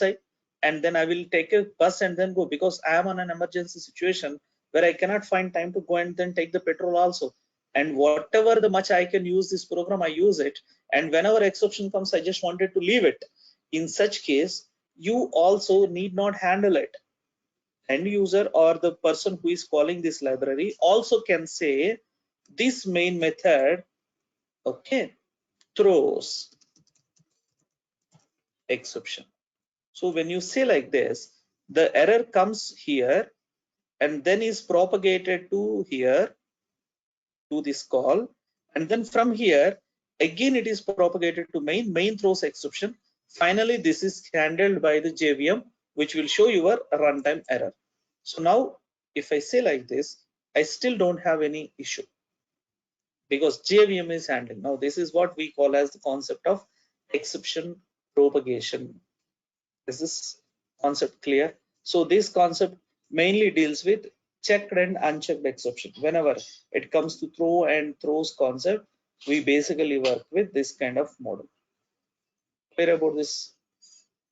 and then I will take a bus and then go, because I am on an emergency situation where I cannot find time to go and then take the petrol also. And whatever the much I can use this program, I use it. And whenever exception comes, I just wanted to leave it. In such case, you also need not handle it. End user or the person who is calling this library also can say this main method, okay, throws exception. So when you say like this, the error comes here and then is propagated to here, to this call, and then from here again it is propagated to main throws exception. Finally this is handled by the JVM, which will show your runtime error. So now if I say like this, I still don't have any issue because JVM is handling. Now this is what we call as the concept of exception propagation. Is this concept clear? So this concept mainly deals with checked and unchecked exception. Whenever it comes to throw and throws concept, we basically work with this kind of model. Clear about this?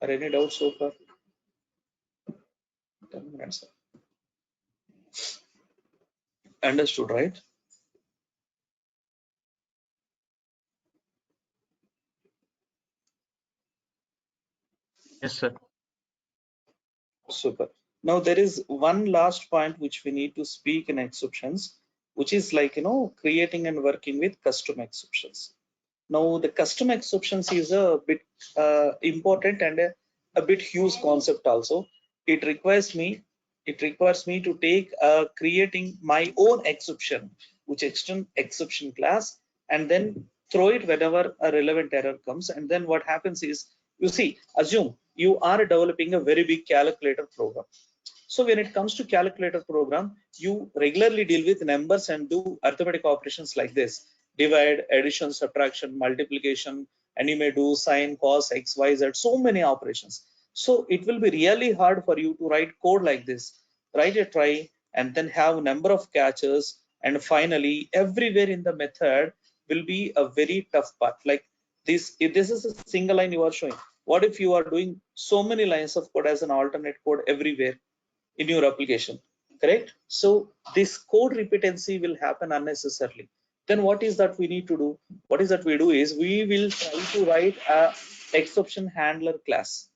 Are any doubts so far? 10 minutes. Understood, right? Yes, sir. Super. Now there is one last point which we need to speak in exceptions, which is like, creating and working with custom exceptions. Now the custom exceptions is a bit important and a bit huge concept also. It requires me to take creating my own exception, which extend exception class, and then throw it whenever a relevant error comes. And then what happens is, you see, assume you are developing a very big calculator program. So when it comes to calculator program, you regularly deal with numbers and do arithmetic operations like this: divide, addition, subtraction, multiplication, and you may do sine, cos, x, y, z, so many operations. So it will be really hard for you to write code like this, write a try, and then have number of catches, and finally everywhere in the method will be a very tough part. Like this, if this is a single line you are showing, what if you are doing so many lines of code as an alternate code everywhere in your application, correct? So this code repeatancy will happen unnecessarily. Then what is that we need to do? What is that we do is we will try to write a exception handler class.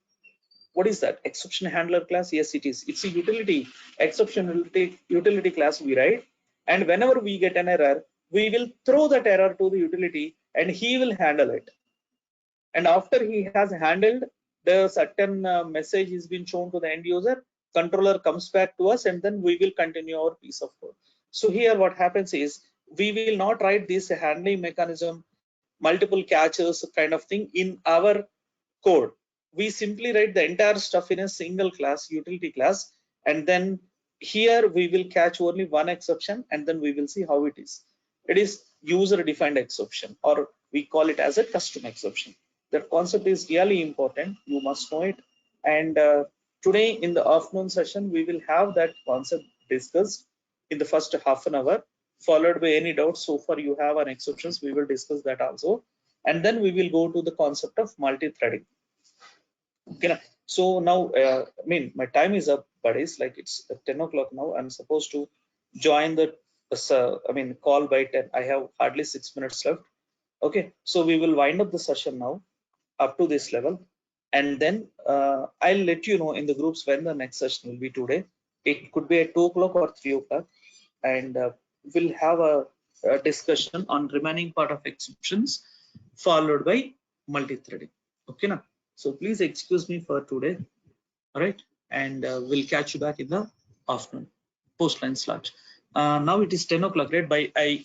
What is that exception handler class? Yes, it is. It's a utility, exception utility class we write, and whenever we get an error, we will throw that error to the utility and he will handle it. And after he has handled, the certain message is been shown to the end user, controller comes back to us, and then we will continue our piece of code. So here what happens is we will not write this handling mechanism, multiple catches kind of thing in our code. we simply write the entire stuff in a single class, utility class, and then here we will catch only one exception, and then we will see how it is. It is user defined exception, or we call it as a custom exception. That concept is really important. You must know it. And today in the afternoon session, we will have that concept discussed in the first half an hour, followed by any doubts so far you have on exceptions. We will discuss that also. And then we will go to the concept of multi-threading. Okay. So now, I mean, my time is up, buddies. Like it's 10 o'clock now. I'm supposed to join the call by 10. I have hardly 6 minutes left. Okay. So we will wind up the session now up to this level. And then I'll let you know in the groups when the next session will be today. It could be at 2 o'clock or 3 o'clock. And we'll have a discussion on remaining part of exceptions followed by multi-threading. Okay. Now. So please excuse me for today. All right. And we'll catch you back in the afternoon post line slot. Now it is 10 o'clock, right? By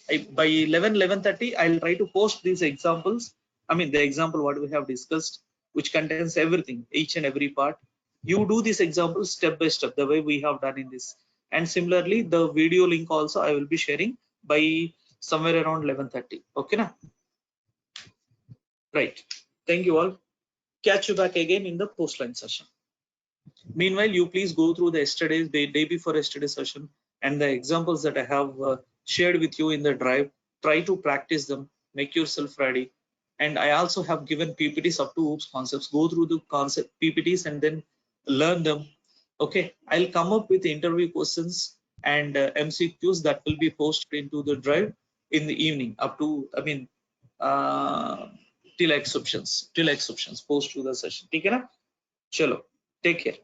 11:30, I'll try to post these examples. I mean, the example what we have discussed, which contains everything, each and every part. You do this example step by step, the way we have done in this. And similarly, the video link also I will be sharing by somewhere around 11:30. Okay, na? Right. Thank you all. Catch you back again in the post line session. Meanwhile, you please go through the yesterday's day before yesterday session and the examples that I have shared with you in the drive. Try to practice them, make yourself ready. And I also have given PPTs up to OOPS concepts. Go through the concept PPTs and then learn them. Okay, I'll come up with interview questions and MCQs that will be posted into the drive in the evening up to, till exceptions post to the session. Okay, na? Chalo, take care.